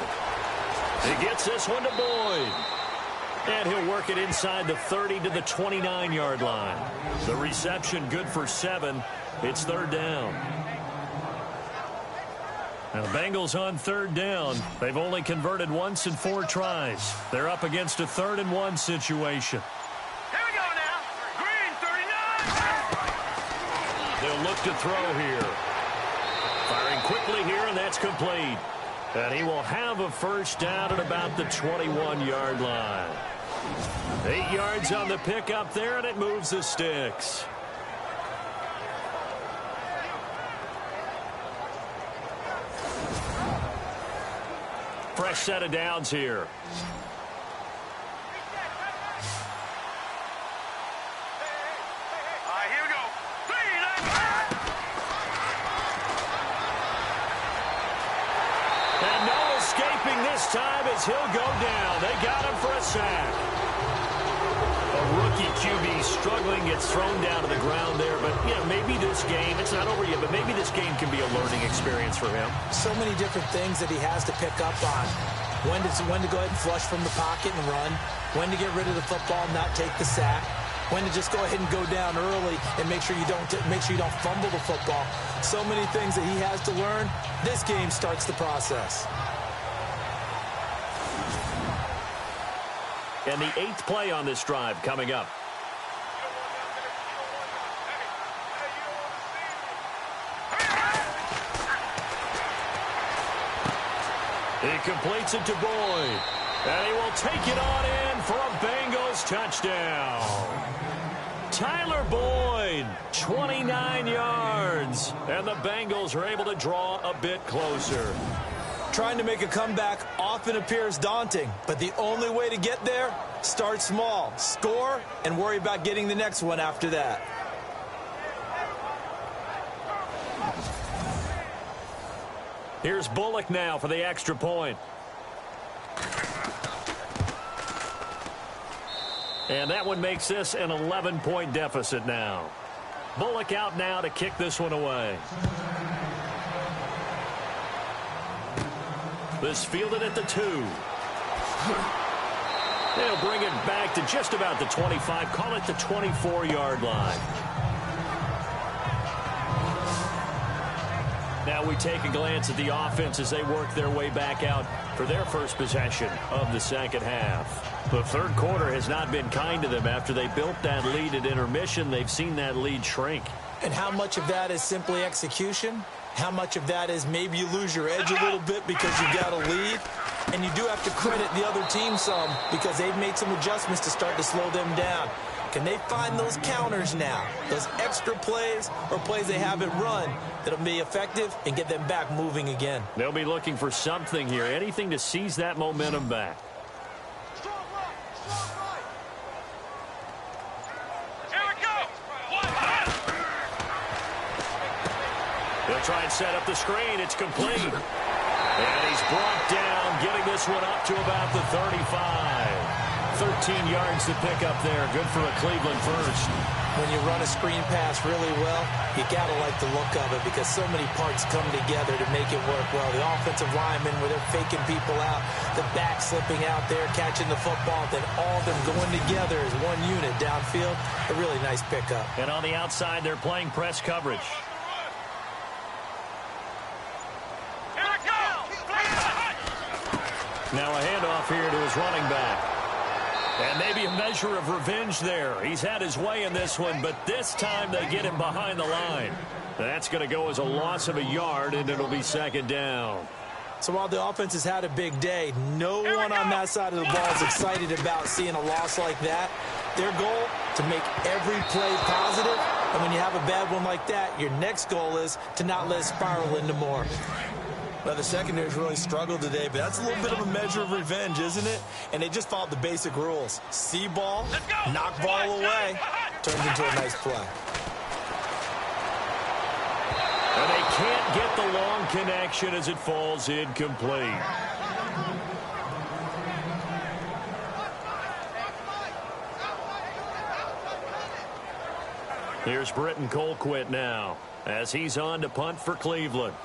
He gets this one to Boyd. And he'll work it inside the 30 to the 29-yard line. The reception good for 7. It's 3rd down. Now the Bengals on 3rd down. They've only converted once in 4 tries. They're up against a 3rd and 1 situation. Here we go now. Green, 39. They'll look to throw here. Firing quickly here, and that's complete. And he will have a 1st down at about the 21-yard line. 8 yards on the pickup there, and it moves the sticks. Fresh set of downs here. Here we go. And no escaping this time as he'll go down. They got him for a sack. A rookie QB struggling, gets thrown down to the ground there. But, you know, maybe this game, it's not over yet, but maybe this game can be a learning experience for him. So many different things that he has to pick up on. When to go ahead and flush from the pocket and run. When to get rid of the football and not take the sack. When to just go ahead and go down early and make sure you don't fumble the football. So many things that he has to learn. This game starts the process. And the 8th play on this drive coming up. He completes it to Boyd. And he will take it on in for a Bengals touchdown. Tyler Boyd, 29 yards. And the Bengals are able to draw a bit closer. Trying to make a comeback often appears daunting, but the only way to get there, start small, score, and worry about getting the next one after that. Here's Bullock now for the extra point. And that one makes this an 11-point deficit now. Bullock out now to kick this one away. This fielded at the 2. They'll bring it back to just about the 25. Call it the 24-yard line. Now we take a glance at the offense as they work their way back out for their first possession of the second half. The third quarter has not been kind to them. After they built that lead at intermission, they've seen that lead shrink. And how much of that is simply execution? How much of that is maybe you lose your edge a little bit because you got a lead? And you do have to credit the other team some because they've made some adjustments to start to slow them down. Can they find those counters now, those extra plays or plays they haven't run that'll be effective and get them back moving again? They'll be looking for something here, anything to seize that momentum back. They'll try and set up the screen. It's complete. And he's brought down, getting this one up to about the 35. 13 yards to pick up there. Good for a Cleveland first. When you run a screen pass really well, you got to like the look of it because so many parts come together to make it work well. The offensive linemen, where they're faking people out, the back slipping out there, catching the football, then all of them going together as one unit downfield. A really nice pickup. And on the outside, they're playing press coverage. Now a handoff here to his running back. And maybe a measure of revenge there. He's had his way in this one, but this time they get him behind the line. That's going to go as a loss of a yard, and it'll be second down. So while the offense has had a big day, no one on that side of the ball is excited about seeing a loss like that. Their goal, to make every play positive. And when you have a bad one like that, your next goal is to not let it spiral into more. Well, the secondary's really struggled today, but that's a little bit of a measure of revenge, isn't it? And they just followed the basic rules. See ball, knock ball away, turns into a nice play. And they can't get the long connection as it falls incomplete. Here's Britton Colquitt now as he's on to punt for Cleveland.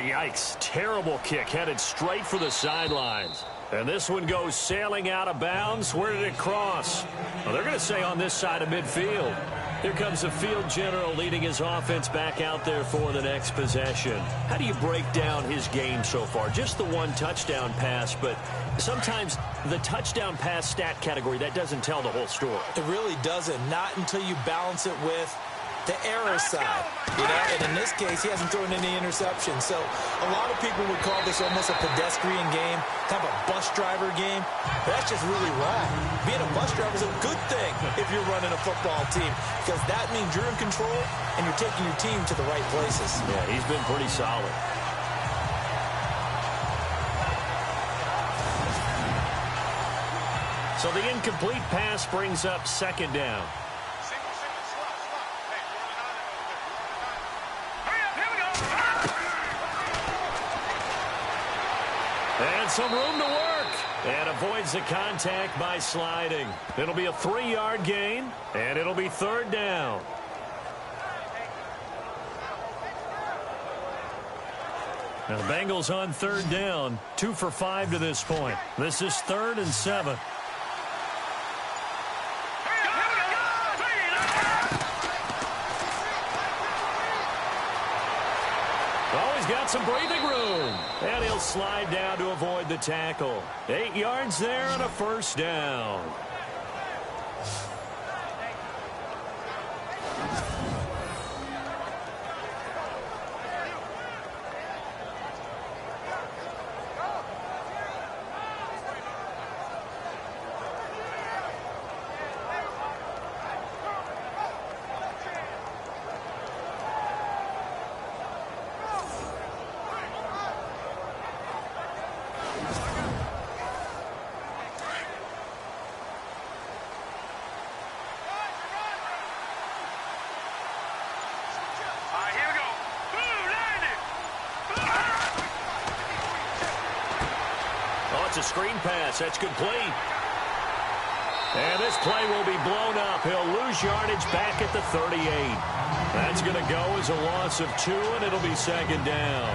Yikes. Terrible kick headed straight for the sidelines. And this one goes sailing out of bounds. Where did it cross? Well, they're going to say on this side of midfield. Here comes the field general leading his offense back out there for the next possession. How do you break down his game so far? Just the one touchdown pass, but sometimes the touchdown pass stat category, that doesn't tell the whole story. It really doesn't. Not until you balance it with the error side, you know, and in this case, he hasn't thrown any interceptions. So a lot of people would call this almost a pedestrian game, kind of a bus driver game. But that's just really wrong. Being a bus driver is a good thing if you're running a football team because that means you're in control and you're taking your team to the right places. Yeah, he's been pretty solid. So the incomplete pass brings up second down. And some room to work. And avoids the contact by sliding. It'll be a 3-yard gain, and it'll be third down. Now the Bengals on third down, 2 for 5 to this point. This is 3rd and 7. Got some breathing room, and he'll slide down to avoid the tackle. 8 yards there and a first down. It's a screen pass. That's complete. And this play will be blown up. He'll lose yardage back at the 38. That's going to go as a loss of 2, and it'll be second down.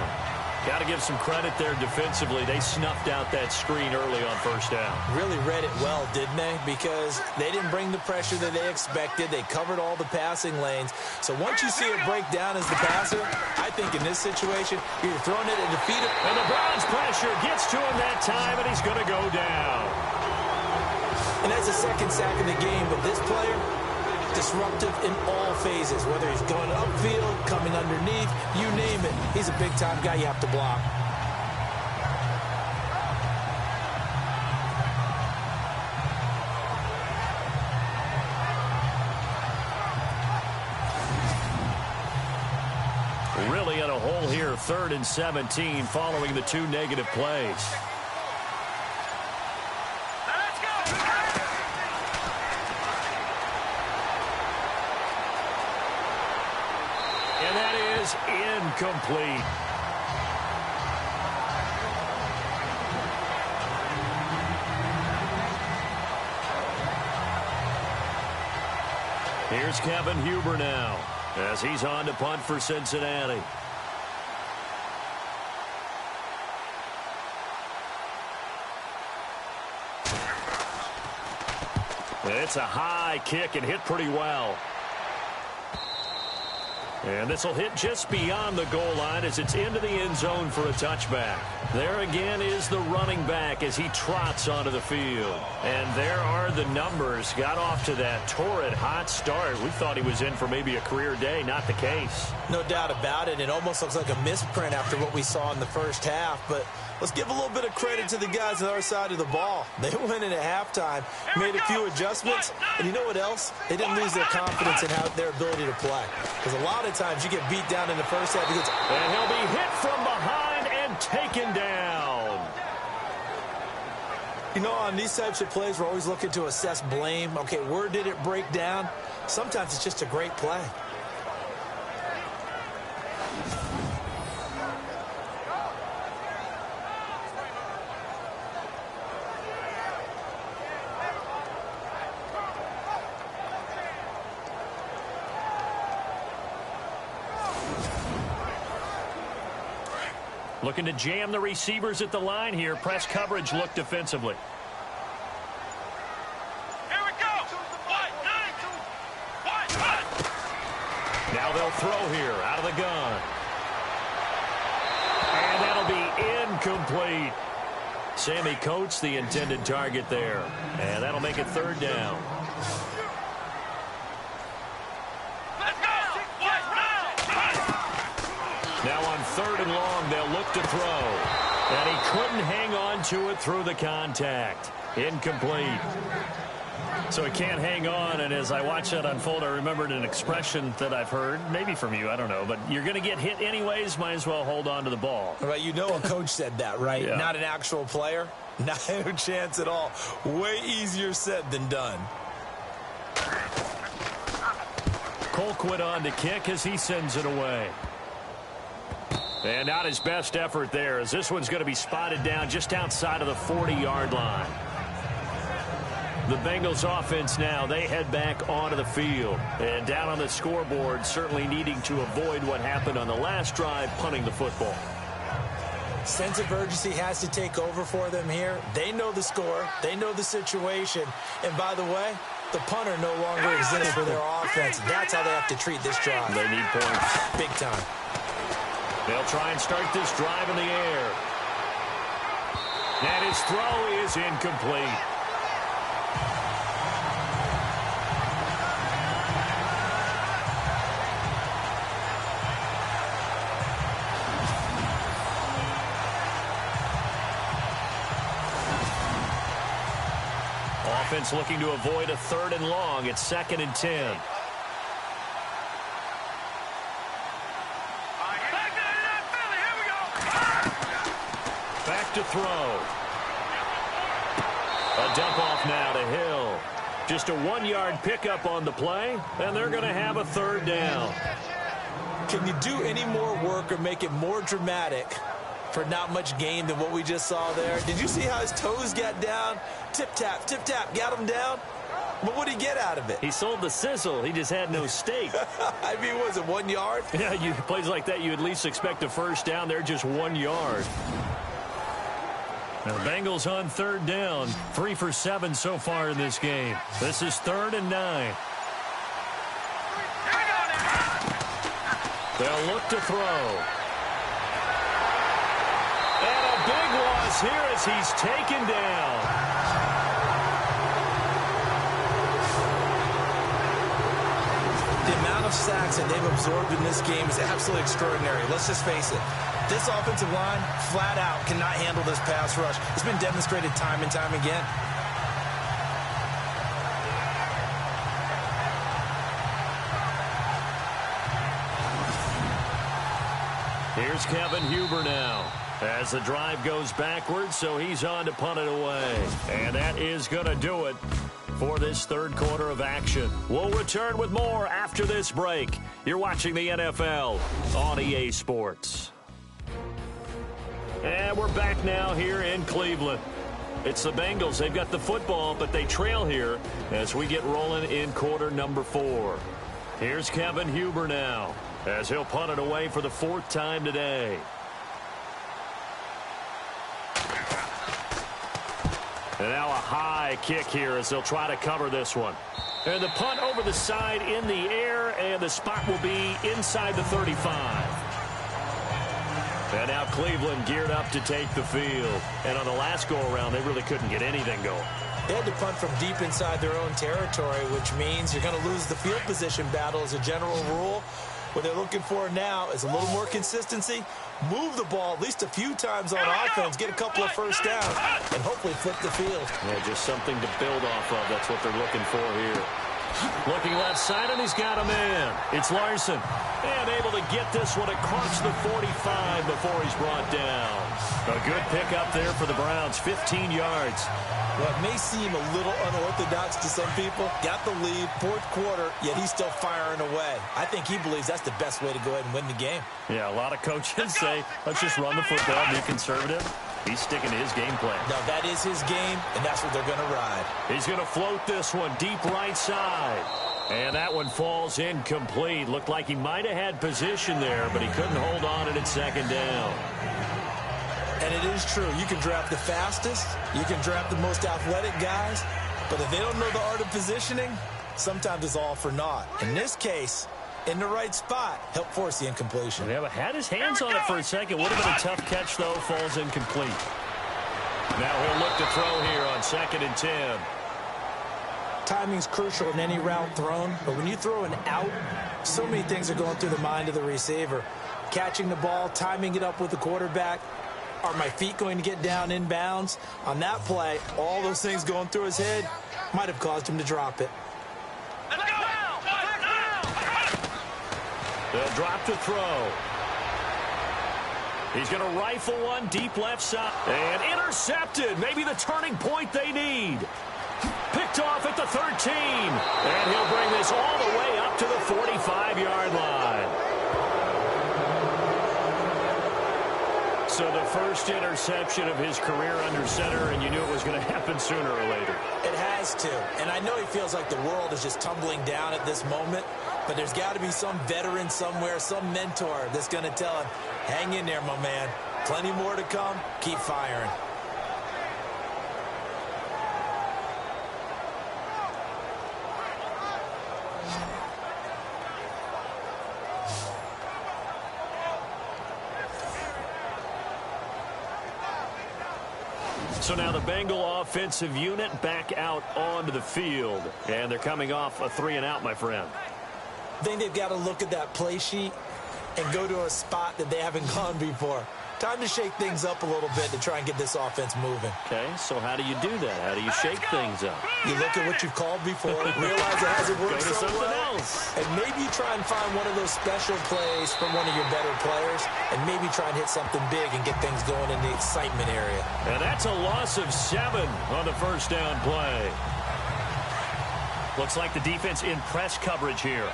Got to give some credit there defensively. They snuffed out that screen early on first down. Really read it well, didn't they? Because they didn't bring the pressure that they expected. They covered all the passing lanes. So once you see it break down as the passer, I think in this situation, you're throwing it and defeat him. And the Browns pressure gets to him that time, and he's going to go down. And that's the second sack of the game, but this player, disruptive in all phases, whether he's going upfield, coming underneath, you name it. He's a big-time guy you have to block. Really in a hole here, 3rd and 17 following the 2 negative plays. And that is incomplete. Here's Kevin Huber now as he's on to punt for Cincinnati. It's a high kick and hit pretty well. And this will hit just beyond the goal line as it's into the end zone for a touchback. There again is the running back as he trots onto the field. And there are the numbers. Got off to that torrid hot start. We thought he was in for maybe a career day. Not the case. No doubt about it. It almost looks like a misprint after what we saw in the first half. But let's give a little bit of credit to the guys on our side of the ball. They went in at halftime, made a few adjustments, and you know what else? They didn't lose their confidence in their ability to play. Because a lot of times you get beat down in the first half. And he'll be hit from behind and taken down. You know, on these types of plays, we're always looking to assess blame. Okay, where did it break down? Sometimes it's just a great play. Looking to jam the receivers at the line here. Press coverage look defensively. Here we go. Now they'll throw here out of the gun. And that'll be incomplete. Sammy Coates, the intended target there. And that'll make it 3rd down. Now on 3rd and long, they'll look to throw. And he couldn't hang on to it through the contact. Incomplete. So he can't hang on, and as I watch that unfold, I remembered an expression that I've heard, maybe from you, I don't know, but you're going to get hit anyways, might as well hold on to the ball. Right, you know a coach said that, right? Yeah. Not an actual player. Not a chance at all. Way easier said than done. Colquitt on to kick as he sends it away. And not his best effort there, as this one's going to be spotted down just outside of the 40-yard line. The Bengals offense now, they head back onto the field. And down on the scoreboard, certainly needing to avoid what happened on the last drive, punting the football. Sense of urgency has to take over for them here. They know the score. They know the situation. And by the way, the punter no longer exists for their offense. That's how they have to treat this drive. They need points. Big time. They'll try and start this drive in the air. And his throw is incomplete. Offense looking to avoid a 3rd and long. It's 2nd and 10. Back to throw. A dump off now to Hill. Just a 1-yard pickup on the play, and they're going to have a 3rd down. Can you do any more work or make it more dramatic for not much gain than what we just saw there? Did you see how his toes got down? Tip-tap, got him down. But what did he get out of it? He sold the sizzle. He just had no steak. I mean, was it 1 yard? Yeah, plays like that, you at least expect a first down. They're just 1 yard. Now, the Bengals on third down. 3 for 7 so far in this game. This is 3rd and 9. They'll look to throw. And a big loss here as he's taken down. The amount of sacks that they've absorbed in this game is absolutely extraordinary. Let's just face it. This offensive line, flat out, cannot handle this pass rush. It's been demonstrated time and time again. Here's Kevin Huber now as the drive goes backwards, so he's on to punt it away. And that is going to do it for this third quarter of action. We'll return with more after this break. You're watching the NFL on EA Sports. And we're back now here in Cleveland. It's the Bengals. They've got the football, but they trail here as we get rolling in quarter number 4. Here's Kevin Huber now as he'll punt it away for the 4th time today. And now a high kick here as they'll try to cover this one. And the punt over the side in the air, and the spot will be inside the 35. And now Cleveland geared up to take the field. And on the last go-around, they really couldn't get anything going. They had to punt from deep inside their own territory, which means you're going to lose the field position battle as a general rule. What they're looking for now is a little more consistency, move the ball at least a few times on offense, get a couple of first downs, and hopefully flip the field. Yeah, just something to build off of. That's what they're looking for here. Looking left side, and he's got a man. It's Larson. And able to get this one across the 45 before he's brought down. A good pickup there for the Browns, 15 yards. Well, it may seem a little unorthodox to some people. Got the lead, 4th quarter, yet he's still firing away. I think he believes that's the best way to go ahead and win the game. Yeah, a lot of coaches say, let's just run the football, be conservative. He's sticking to his game plan. No, that is his game, and that's what they're going to ride. He's going to float this one deep right side. And that one falls incomplete. Looked like he might have had position there, but he couldn't hold on at 2nd down. And it is true. You can draft the fastest. You can draft the most athletic guys. But if they don't know the art of positioning, sometimes it's all for naught. In this case, in the right spot, help force the incompletion. Yeah, but had his hands on it for a second. Would have been a tough catch, though. Falls incomplete. Now he'll look to throw here on 2nd and 10. Timing's crucial in any route thrown, but when you throw an out, so many things are going through the mind of the receiver. Catching the ball, timing it up with the quarterback. Are my feet going to get down in bounds? On that play, all those things going through his head might have caused him to drop it. They'll drop to throw. He's going to rifle one deep left side. And intercepted. Maybe the turning point they need. Picked off at the 13. And he'll bring this all the way up to the 45-yard line. So the first interception of his career under center, and you knew it was going to happen sooner or later. It has to. And I know he feels like the world is just tumbling down at this moment, but there's got to be some veteran somewhere, some mentor that's going to tell him, hang in there, my man. Plenty more to come. Keep firing. So now the Bengal offensive unit back out onto the field. And they're coming off a 3-and-out, my friend. I think they've got to look at that play sheet and go to a spot that they haven't gone before. Time to shake things up a little bit to try and get this offense moving. Okay, so how do you do that? How do you shake things up? You look at what you've called before, realize it hasn't worked Go to so something well, else. and maybe try and find one of those special plays from one of your better players, and maybe try and hit something big and get things going in the excitement area. And that's a loss of 7 on the first down play. Looks like the defense in press coverage here.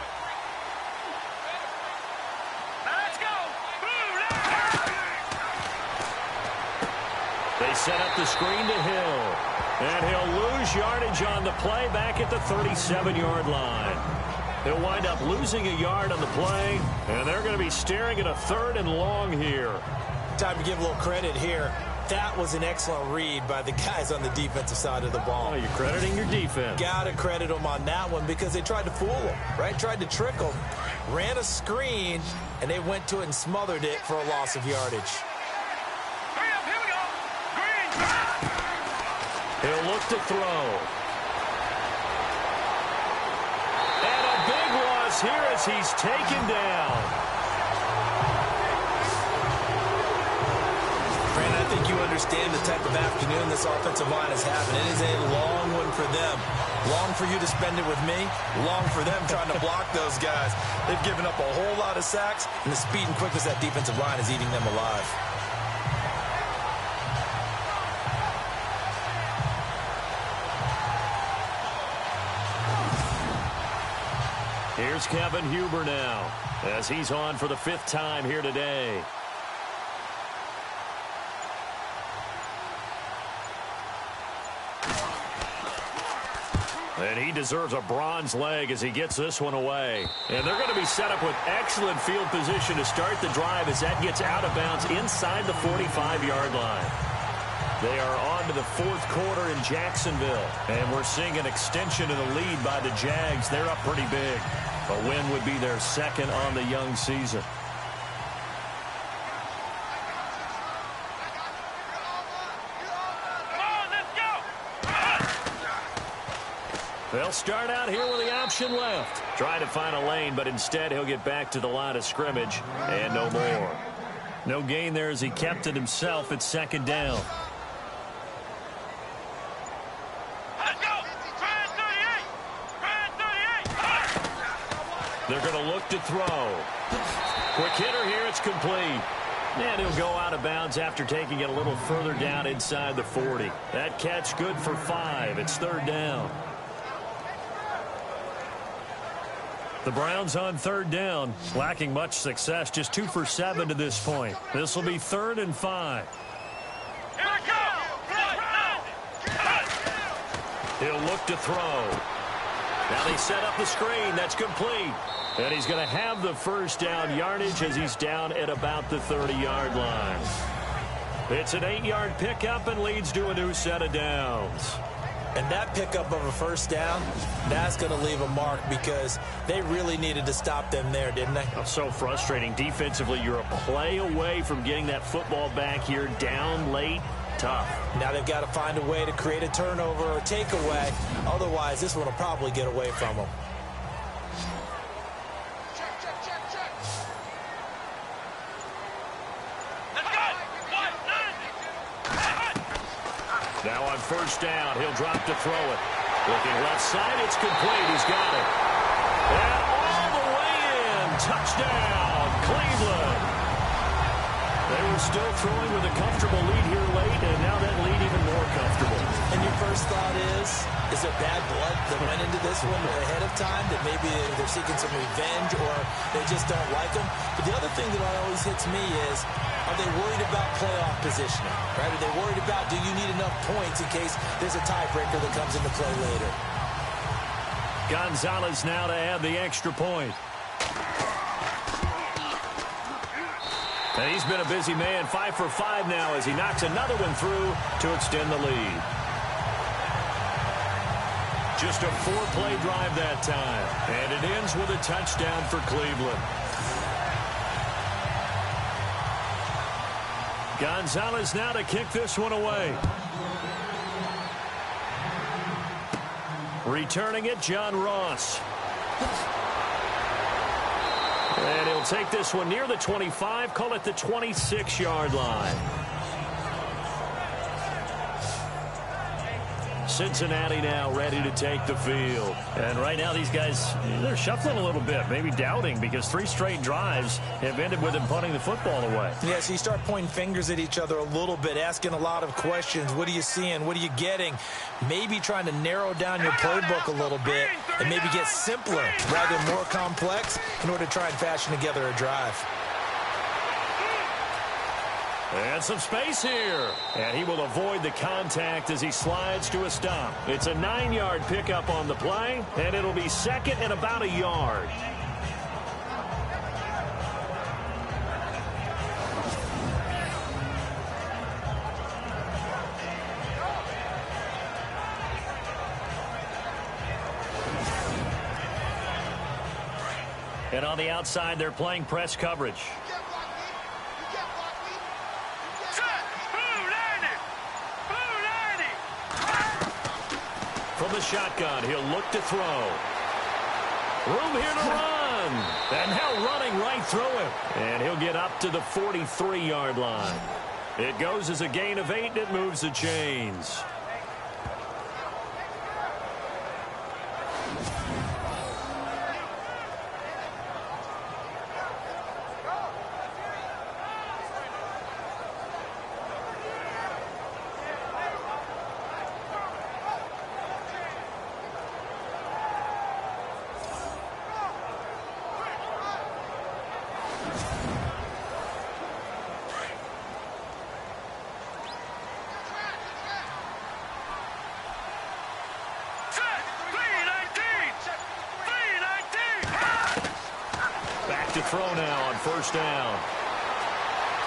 They set up the screen to Hill. And he'll lose yardage on the play back at the 37-yard line. He'll wind up losing a yard on the play, and they're going to be staring at a 3rd and long here. Time to give a little credit here. That was an excellent read by the guys on the defensive side of the ball. Oh, you're crediting your defense. Got to credit them on that one because they tried to fool them, right? Tried to trick them. Ran a screen, and they went to it and smothered it for a loss of yardage. Hurry up, here we go. Green. He'll look to throw. And a big loss here as he's taken down. I think you understand the type of afternoon this offensive line is having. It is a long one for them. Long for you to spend it with me. Long for them trying to block those guys. They've given up a whole lot of sacks, and the speed and quickness of that defensive line is eating them alive. Here's Kevin Huber now as he's on for the 5th time here today. And he deserves a bronze leg as he gets this one away. And they're going to be set up with excellent field position to start the drive as that gets out of bounds inside the 45-yard line. They are on to the 4th quarter in Jacksonville. And we're seeing an extension of the lead by the Jags. They're up pretty big. A win would be their 2nd on the young season. They'll start out here with the option left. Trying to find a lane, but instead he'll get back to the line of scrimmage and no more. No gain there as he kept it himself at 2nd down. Let's go. Try 38. They're going to look to throw. Quick hitter here. It's complete. And he'll go out of bounds after taking it a little further down inside the 40. That catch good for 5. It's 3rd down. The Browns on 3rd down, lacking much success, just 2 for 7 to this point. This will be 3rd and 5. Here we go. He'll look to throw. Now they set up the screen. That's complete. And he's going to have the 1st down yardage as he's down at about the 30-yard line. It's an 8-yard pickup and leads to a new set of downs. And that pickup of a 1st down, that's going to leave a mark because they really needed to stop them there, didn't they? Oh, so frustrating. Defensively, you're a play away from getting that football back here down late. Tough. Now they've got to find a way to create a turnover or takeaway. Otherwise, this one will probably get away from them. Now on 1st down, he'll drop to throw it. Looking left side, it's complete. He's got it. And all the way in. Touchdown, Cleveland. They were still throwing with a comfortable lead here late, and now that lead even more comfortable. And your first thought is there bad blood that went into this one ahead of time, that maybe they're seeking some revenge or they just don't like them? But the other thing that always hits me is, are they worried about playoff positioning? Right? Are they worried about, do you need enough points in case there's a tiebreaker that comes into play later? Gonzalez now to add the extra point. And he's been a busy man, 5 for 5 now as he knocks another one through to extend the lead. Just a 4-play drive that time. And it ends with a touchdown for Cleveland. Gonzalez now to kick this one away. Returning it, John Ross. And he'll take this one near the 25, call it the 26-yard line. Cincinnati now ready to take the field. And right now these guys, they're shuffling a little bit, maybe doubting, because 3 straight drives have ended with them punting the football away. Yeah, so you start pointing fingers at each other a little bit, asking a lot of questions. What are you seeing? What are you getting? Maybe trying to narrow down your playbook a little bit and maybe get simpler rather than more complex in order to try and fashion together a drive. And some space here. And he will avoid the contact as he slides to a stop. It's a 9-yard pickup on the play, and it'll be second and about a yard. And on the outside, they're playing press coverage. From the shotgun, he'll look to throw. Room here to run. And now running right through him. And he'll get up to the 43-yard line. It goes as a gain of 8, and it moves the chains. To throw now on first down.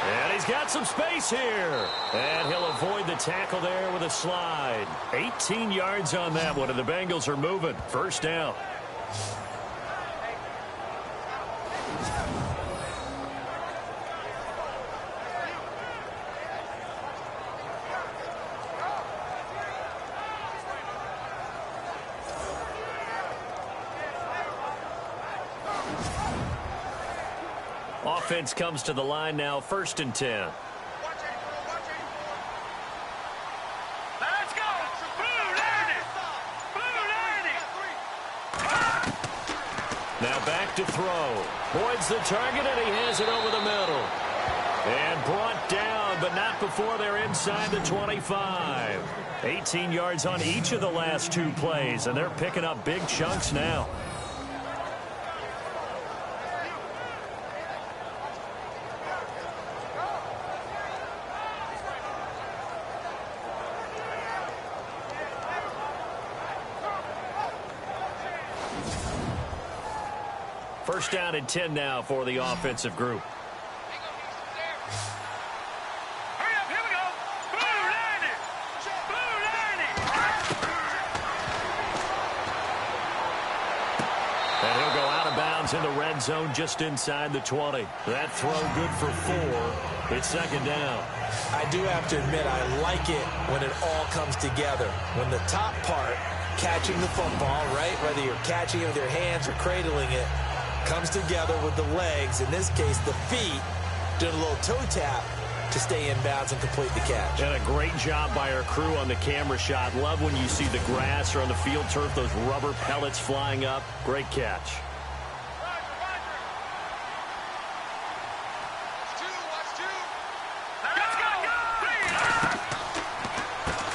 And he's got some space here. And he'll avoid the tackle there with a slide. 18 yards on that one, and the Bengals are moving. First down. Offense comes to the line now, 1st and 10. Let's go! Blue 90! Now back to throw. Boyd's the target, and he has it over the middle. And brought down, but not before they're inside the 25. 18 yards on each of the last 2 plays, and they're picking up big chunks now. First down and 10 now for the offensive group. Hurry up, here we go. Blue 90! Blue 90! And he'll go out of bounds in the red zone just inside the 20. That throw good for 4. It's second down. I do have to admit, I like it when it all comes together. When the top part, catching the football, right, whether you're catching it with your hands or cradling it, comes together with the legs, in this case the feet, doing a little toe tap to stay in bounds and complete the catch. And a great job by our crew on the camera shot. Love when you see the grass or on the field turf, those rubber pellets flying up. Great catch.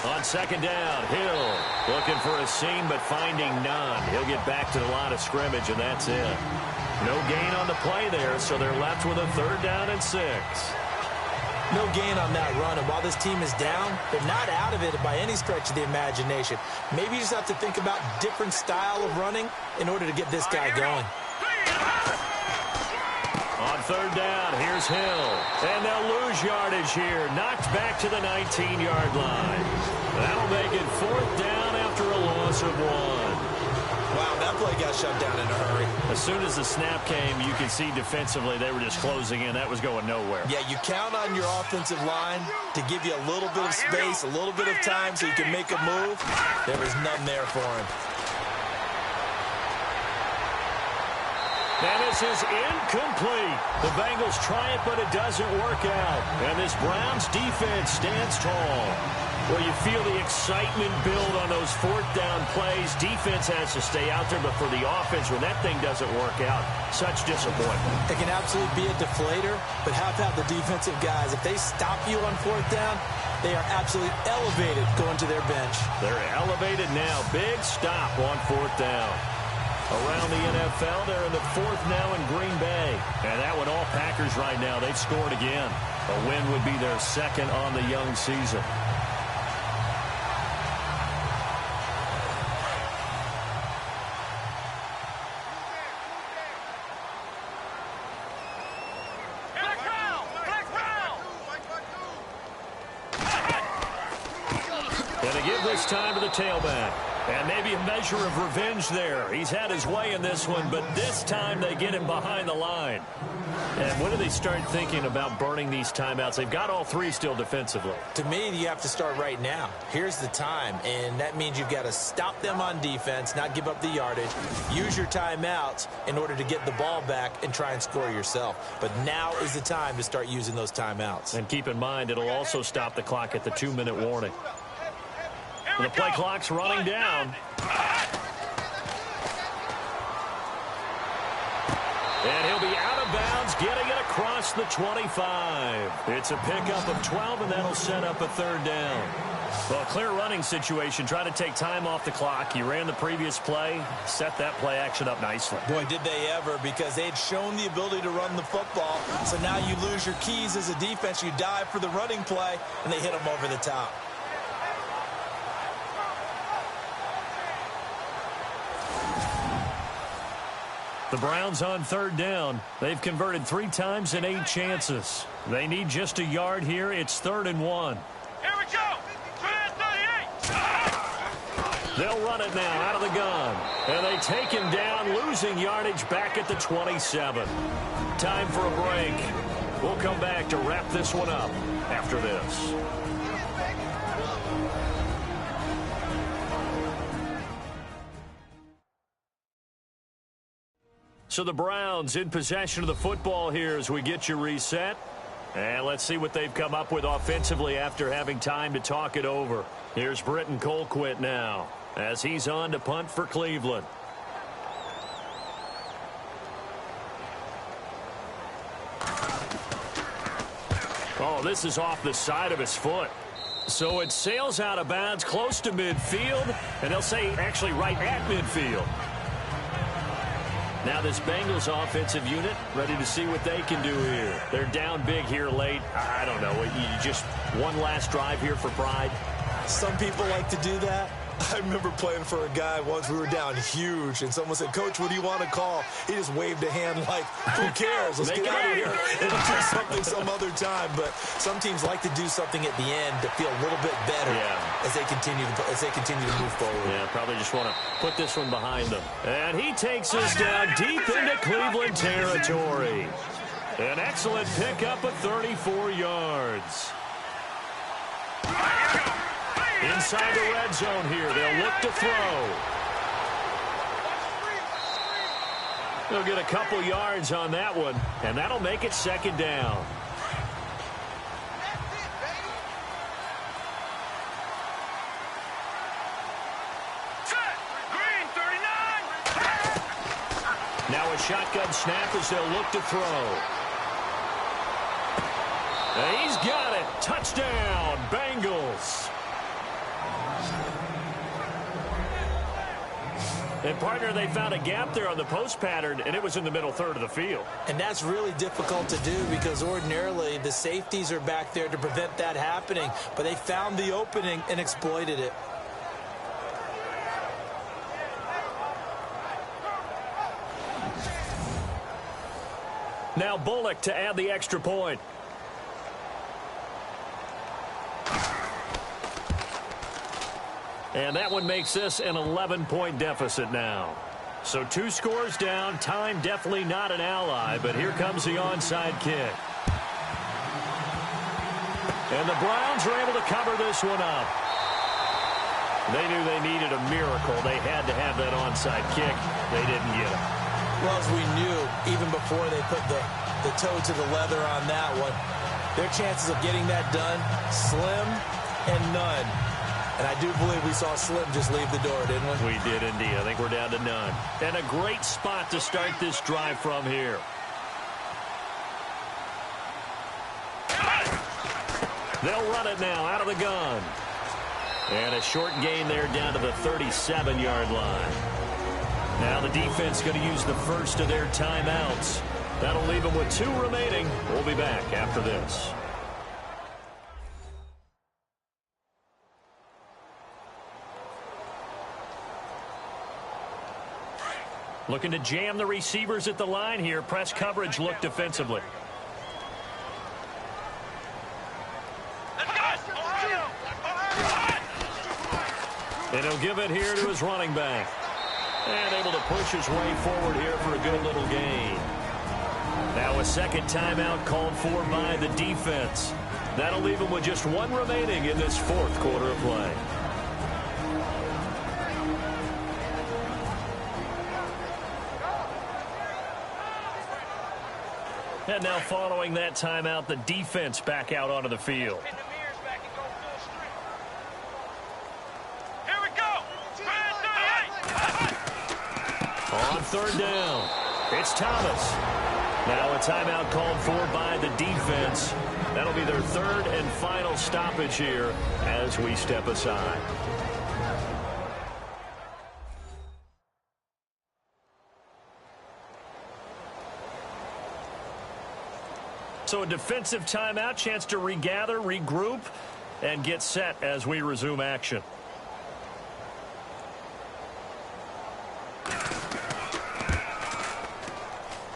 On second down, Hill looking for a seam but finding none. He'll get back to the line of scrimmage, and that's it. No gain on the play there, so they're left with a 3rd down and 6. No gain on that run, and while this team is down, they're not out of it by any stretch of the imagination. Maybe you just have to think about different style of running in order to get this guy going. On 3rd down, here's Hill. And they'll lose yardage here. Knocked back to the 19-yard line. That'll make it 4th down after a loss of 1. Wow, that play got shut down in a hurry. As soon as the snap came, you can see defensively they were just closing in. That was going nowhere. Yeah, you count on your offensive line to give you a little bit of space, a little bit of time so you can make a move. There was none there for him. And this is incomplete. The Bengals try it, but it doesn't work out. And this Browns defense stands tall. Well, you feel the excitement build on those 4th down plays. Defense has to stay out there, but for the offense, when that thing doesn't work out, such disappointment. It can absolutely be a deflator, but how about the defensive guys? If they stop you on 4th down, they are absolutely elevated going to their bench. They're elevated now. Big stop on 4th down. Around the NFL, they're in the 4th now in Green Bay. And that one, all Packers right now. They've scored again. A win would be their 2nd on the young season. This time to the tailback. And maybe a measure of revenge there. He's had his way in this one, but this time they get him behind the line. And when do they start thinking about burning these timeouts? They've got all 3 still defensively. To me, you have to start right now. Here's the time, and that means you've got to stop them on defense, not give up the yardage, use your timeouts in order to get the ball back and try and score yourself. But now is the time to start using those timeouts. And keep in mind, it'll also stop the clock at the 2-minute warning. The play clock's running down. And he'll be out of bounds, getting it across the 25. It's a pickup of 12, and that'll set up a 3rd down. Well, a clear running situation. Try to take time off the clock. He ran the previous play, set that play action up nicely. Boy, did they ever, because they'd shown the ability to run the football. So now you lose your keys as a defense. You dive for the running play, and they hit them over the top. The Browns on 3rd down. They've converted 3 times in 8 chances. They need just a yard here. It's 3rd and 1. Here we go. 38. They'll run it now out of the gun. And they take him down, losing yardage back at the 27. Time for a break. We'll come back to wrap this one up after this. So the Browns in possession of the football here as we get you reset. And let's see what they've come up with offensively after having time to talk it over. Here's Britton Colquitt now as he's on to punt for Cleveland. Oh, this is off the side of his foot. So it sails out of bounds close to midfield, and they'll say actually right at midfield. Now this Bengals offensive unit ready to see what they can do here. They're down big here late. I don't know. You just one last drive here for pride. Some people like to do that. I remember playing for a guy once. We were down huge, and someone said, "Coach, what do you want to call?" He just waved a hand like, "Who cares? Let's get out of here and do something some other time." But some teams like to do something at the end to feel a little bit better as they continue to move forward. Yeah, probably just want to put this one behind them. And he takes us down deep into Cleveland territory. An excellent pickup of 34 yards. Inside the red zone here, they'll look to throw. They'll get a couple yards on that one, and that'll make it 2nd down. Green 39. Now a shotgun snap as they'll look to throw. And he's got it. Touchdown, Bengals. And, partner, they found a gap there on the post pattern, and it was in the middle third of the field. And that's really difficult to do because ordinarily the safeties are back there to prevent that happening. But they found the opening and exploited it. Now Bullock to add the extra point. And that one makes this an 11-point deficit now. So 2 scores down. Time definitely not an ally, but here comes the onside kick. And the Browns are able to cover this one up. They knew they needed a miracle. They had to have that onside kick. They didn't get it. Well, as we knew, even before they put the toe to the leather on that one, their chances of getting that done, slim and none. And I do believe we saw Slim just leave the door, didn't we? We did indeed. I think we're down to none. And a great spot to start this drive from here. They'll run it now out of the gun. And a short gain there down to the 37-yard line. Now the defense going to use the first of their timeouts. That'll leave them with 2 remaining. We'll be back after this. Looking to jam the receivers at the line here. Press coverage look defensively. And he'll give it here to his running back. And able to push his way forward here for a good little gain. Now a second timeout called for by the defense. That'll leave him with just 1 remaining in this 4th quarter of play. And now following that timeout, the defense back out onto the field. Here we go. On 3rd down, it's Thomas. Now a timeout called for by the defense. That'll be their 3rd and final stoppage here as we step aside. So a defensive timeout, chance to regather, regroup, and get set as we resume action.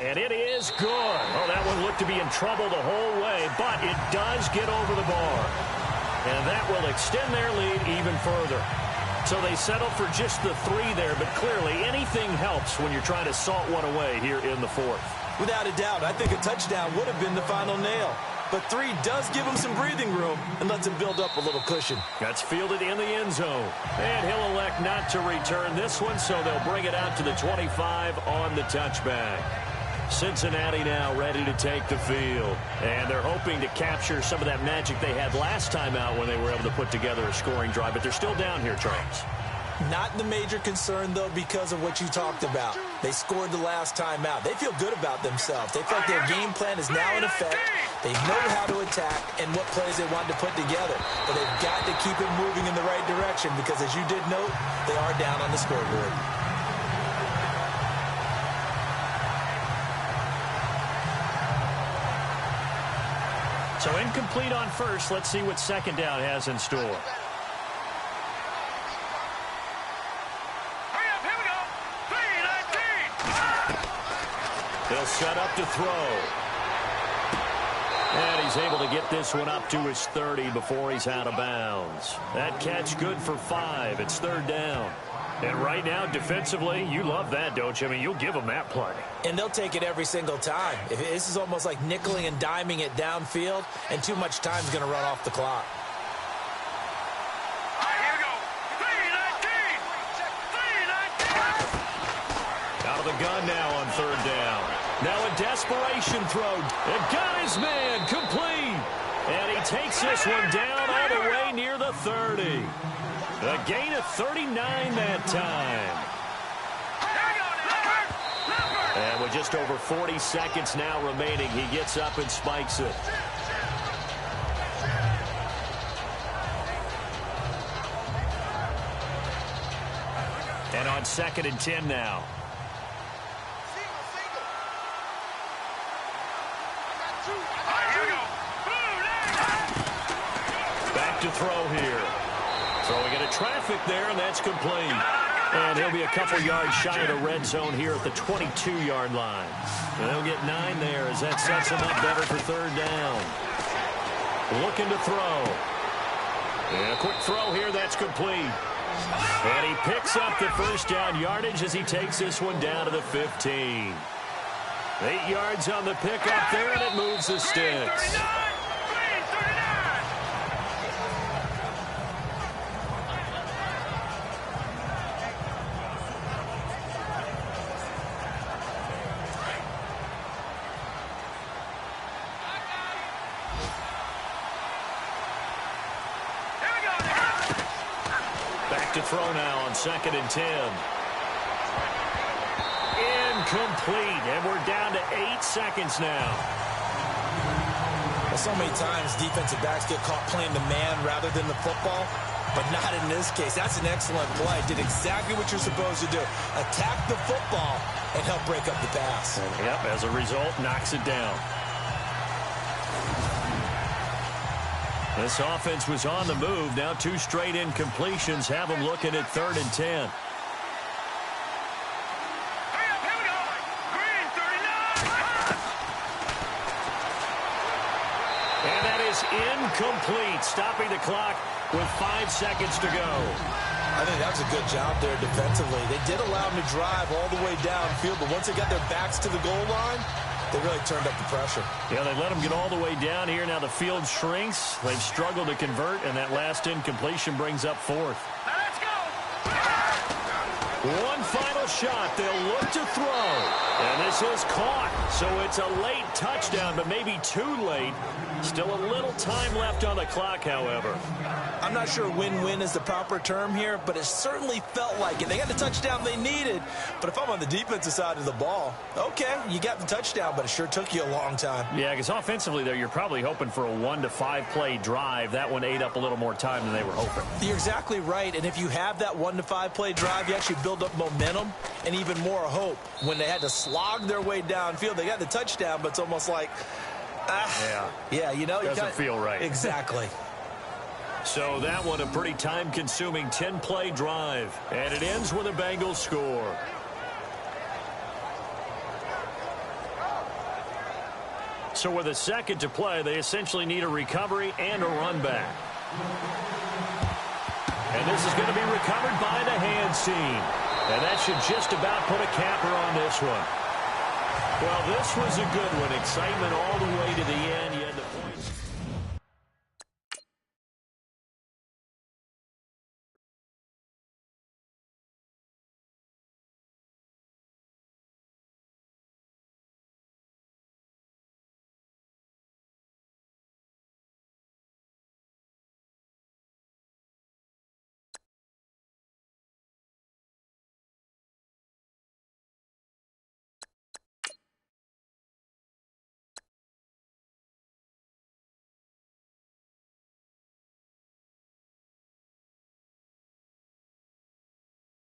And it is good. Oh, that one looked to be in trouble the whole way, but it does get over the bar. And that will extend their lead even further. So they settle for just the 3 there, but clearly anything helps when you're trying to salt one away here in the 4th. Without a doubt, I think a touchdown would have been the final nail. But 3 does give him some breathing room and lets him build up a little cushion. That's fielded in the end zone. And he'll elect not to return this one, so they'll bring it out to the 25 on the touchback. Cincinnati now ready to take the field. And they're hoping to capture some of that magic they had last time out when they were able to put together a scoring drive. But they're still down here, Charles. Not the major concern, though, because of what you talked about. They scored the last time out. They feel good about themselves. They feel like their game plan is now in effect. They know how to attack and what plays they want to put together. But they've got to keep it moving in the right direction because, as you did note, they are down on the scoreboard. So incomplete on first. Let's see what 2nd down has in store. He'll set up to throw. And he's able to get this one up to his 30 before he's out of bounds. That catch good for 5. It's 3rd down. And right now, defensively, you love that, don't you? I mean, you'll give them that play. And they'll take it every single time. This is almost like nickeling and diming it downfield, and too much time is going to run off the clock. Here we go. 3-19. Out of the gun now on 3rd down. Now a desperation throw. It got his man complete. And he takes this one down all the way near the 30. A gain of 39 that time. And with just over 40 seconds now remaining, he gets up and spikes it. And on 2nd and 10 now. Back to throw here. Throwing into traffic there, and that's complete. And he'll be a couple yards shy of the red zone here at the 22-yard line. And they'll get 9 there as that sets him up better for 3rd down. Looking to throw. And a quick throw here, that's complete. And he picks up the 1st down yardage as he takes this one down to the 15. 8 yards on the pickup there, and it moves the sticks. To throw now on 2nd and 10. Incomplete, and we're down to 8 seconds now. Well, so many times defensive backs get caught playing the man rather than the football. but not in this case. That's an excellent play. Did exactly what you're supposed to do. Attack the football and help break up the pass. Yep, as a result, knocks it down. This offense was on the move. Now 2 straight incompletions have them looking at 3rd and 10. And that is incomplete, stopping the clock with 5 seconds to go. I think that was a good job there defensively. They did allow them to drive all the way downfield, but once they got their backs to the goal line, they really turned up the pressure. Yeah, they let them get all the way down here. Now the field shrinks. They've struggled to convert, and that last incompletion brings up 4th. Now let's go. One final shot. They'll look to throw. And this is caught. So it's a late touchdown, but maybe too late. Still a little time left on the clock, however. I'm not sure win-win is the proper term here, but it certainly felt like it. They got the touchdown they needed, but if I'm on the defensive side of the ball, okay, you got the touchdown, but it sure took you a long time. Yeah, because offensively, there, you're probably hoping for a 1 to 5 play drive. That one ate up a little more time than they were hoping. You're exactly right, and if you have that 1 to 5 play drive, you actually build up momentum and even more hope. When they had to slog their way downfield, they got the touchdown, but it's almost like, yeah, you know, doesn't feel right. Exactly. So that one a pretty time-consuming 10-play drive, and it ends with a Bengals score. So with a second to play, they essentially need a recovery and a run back. And this is going to be recovered by the hands team. And that should just about put a capper on this one. Well, this was a good one. Excitement all the way to the end. You had to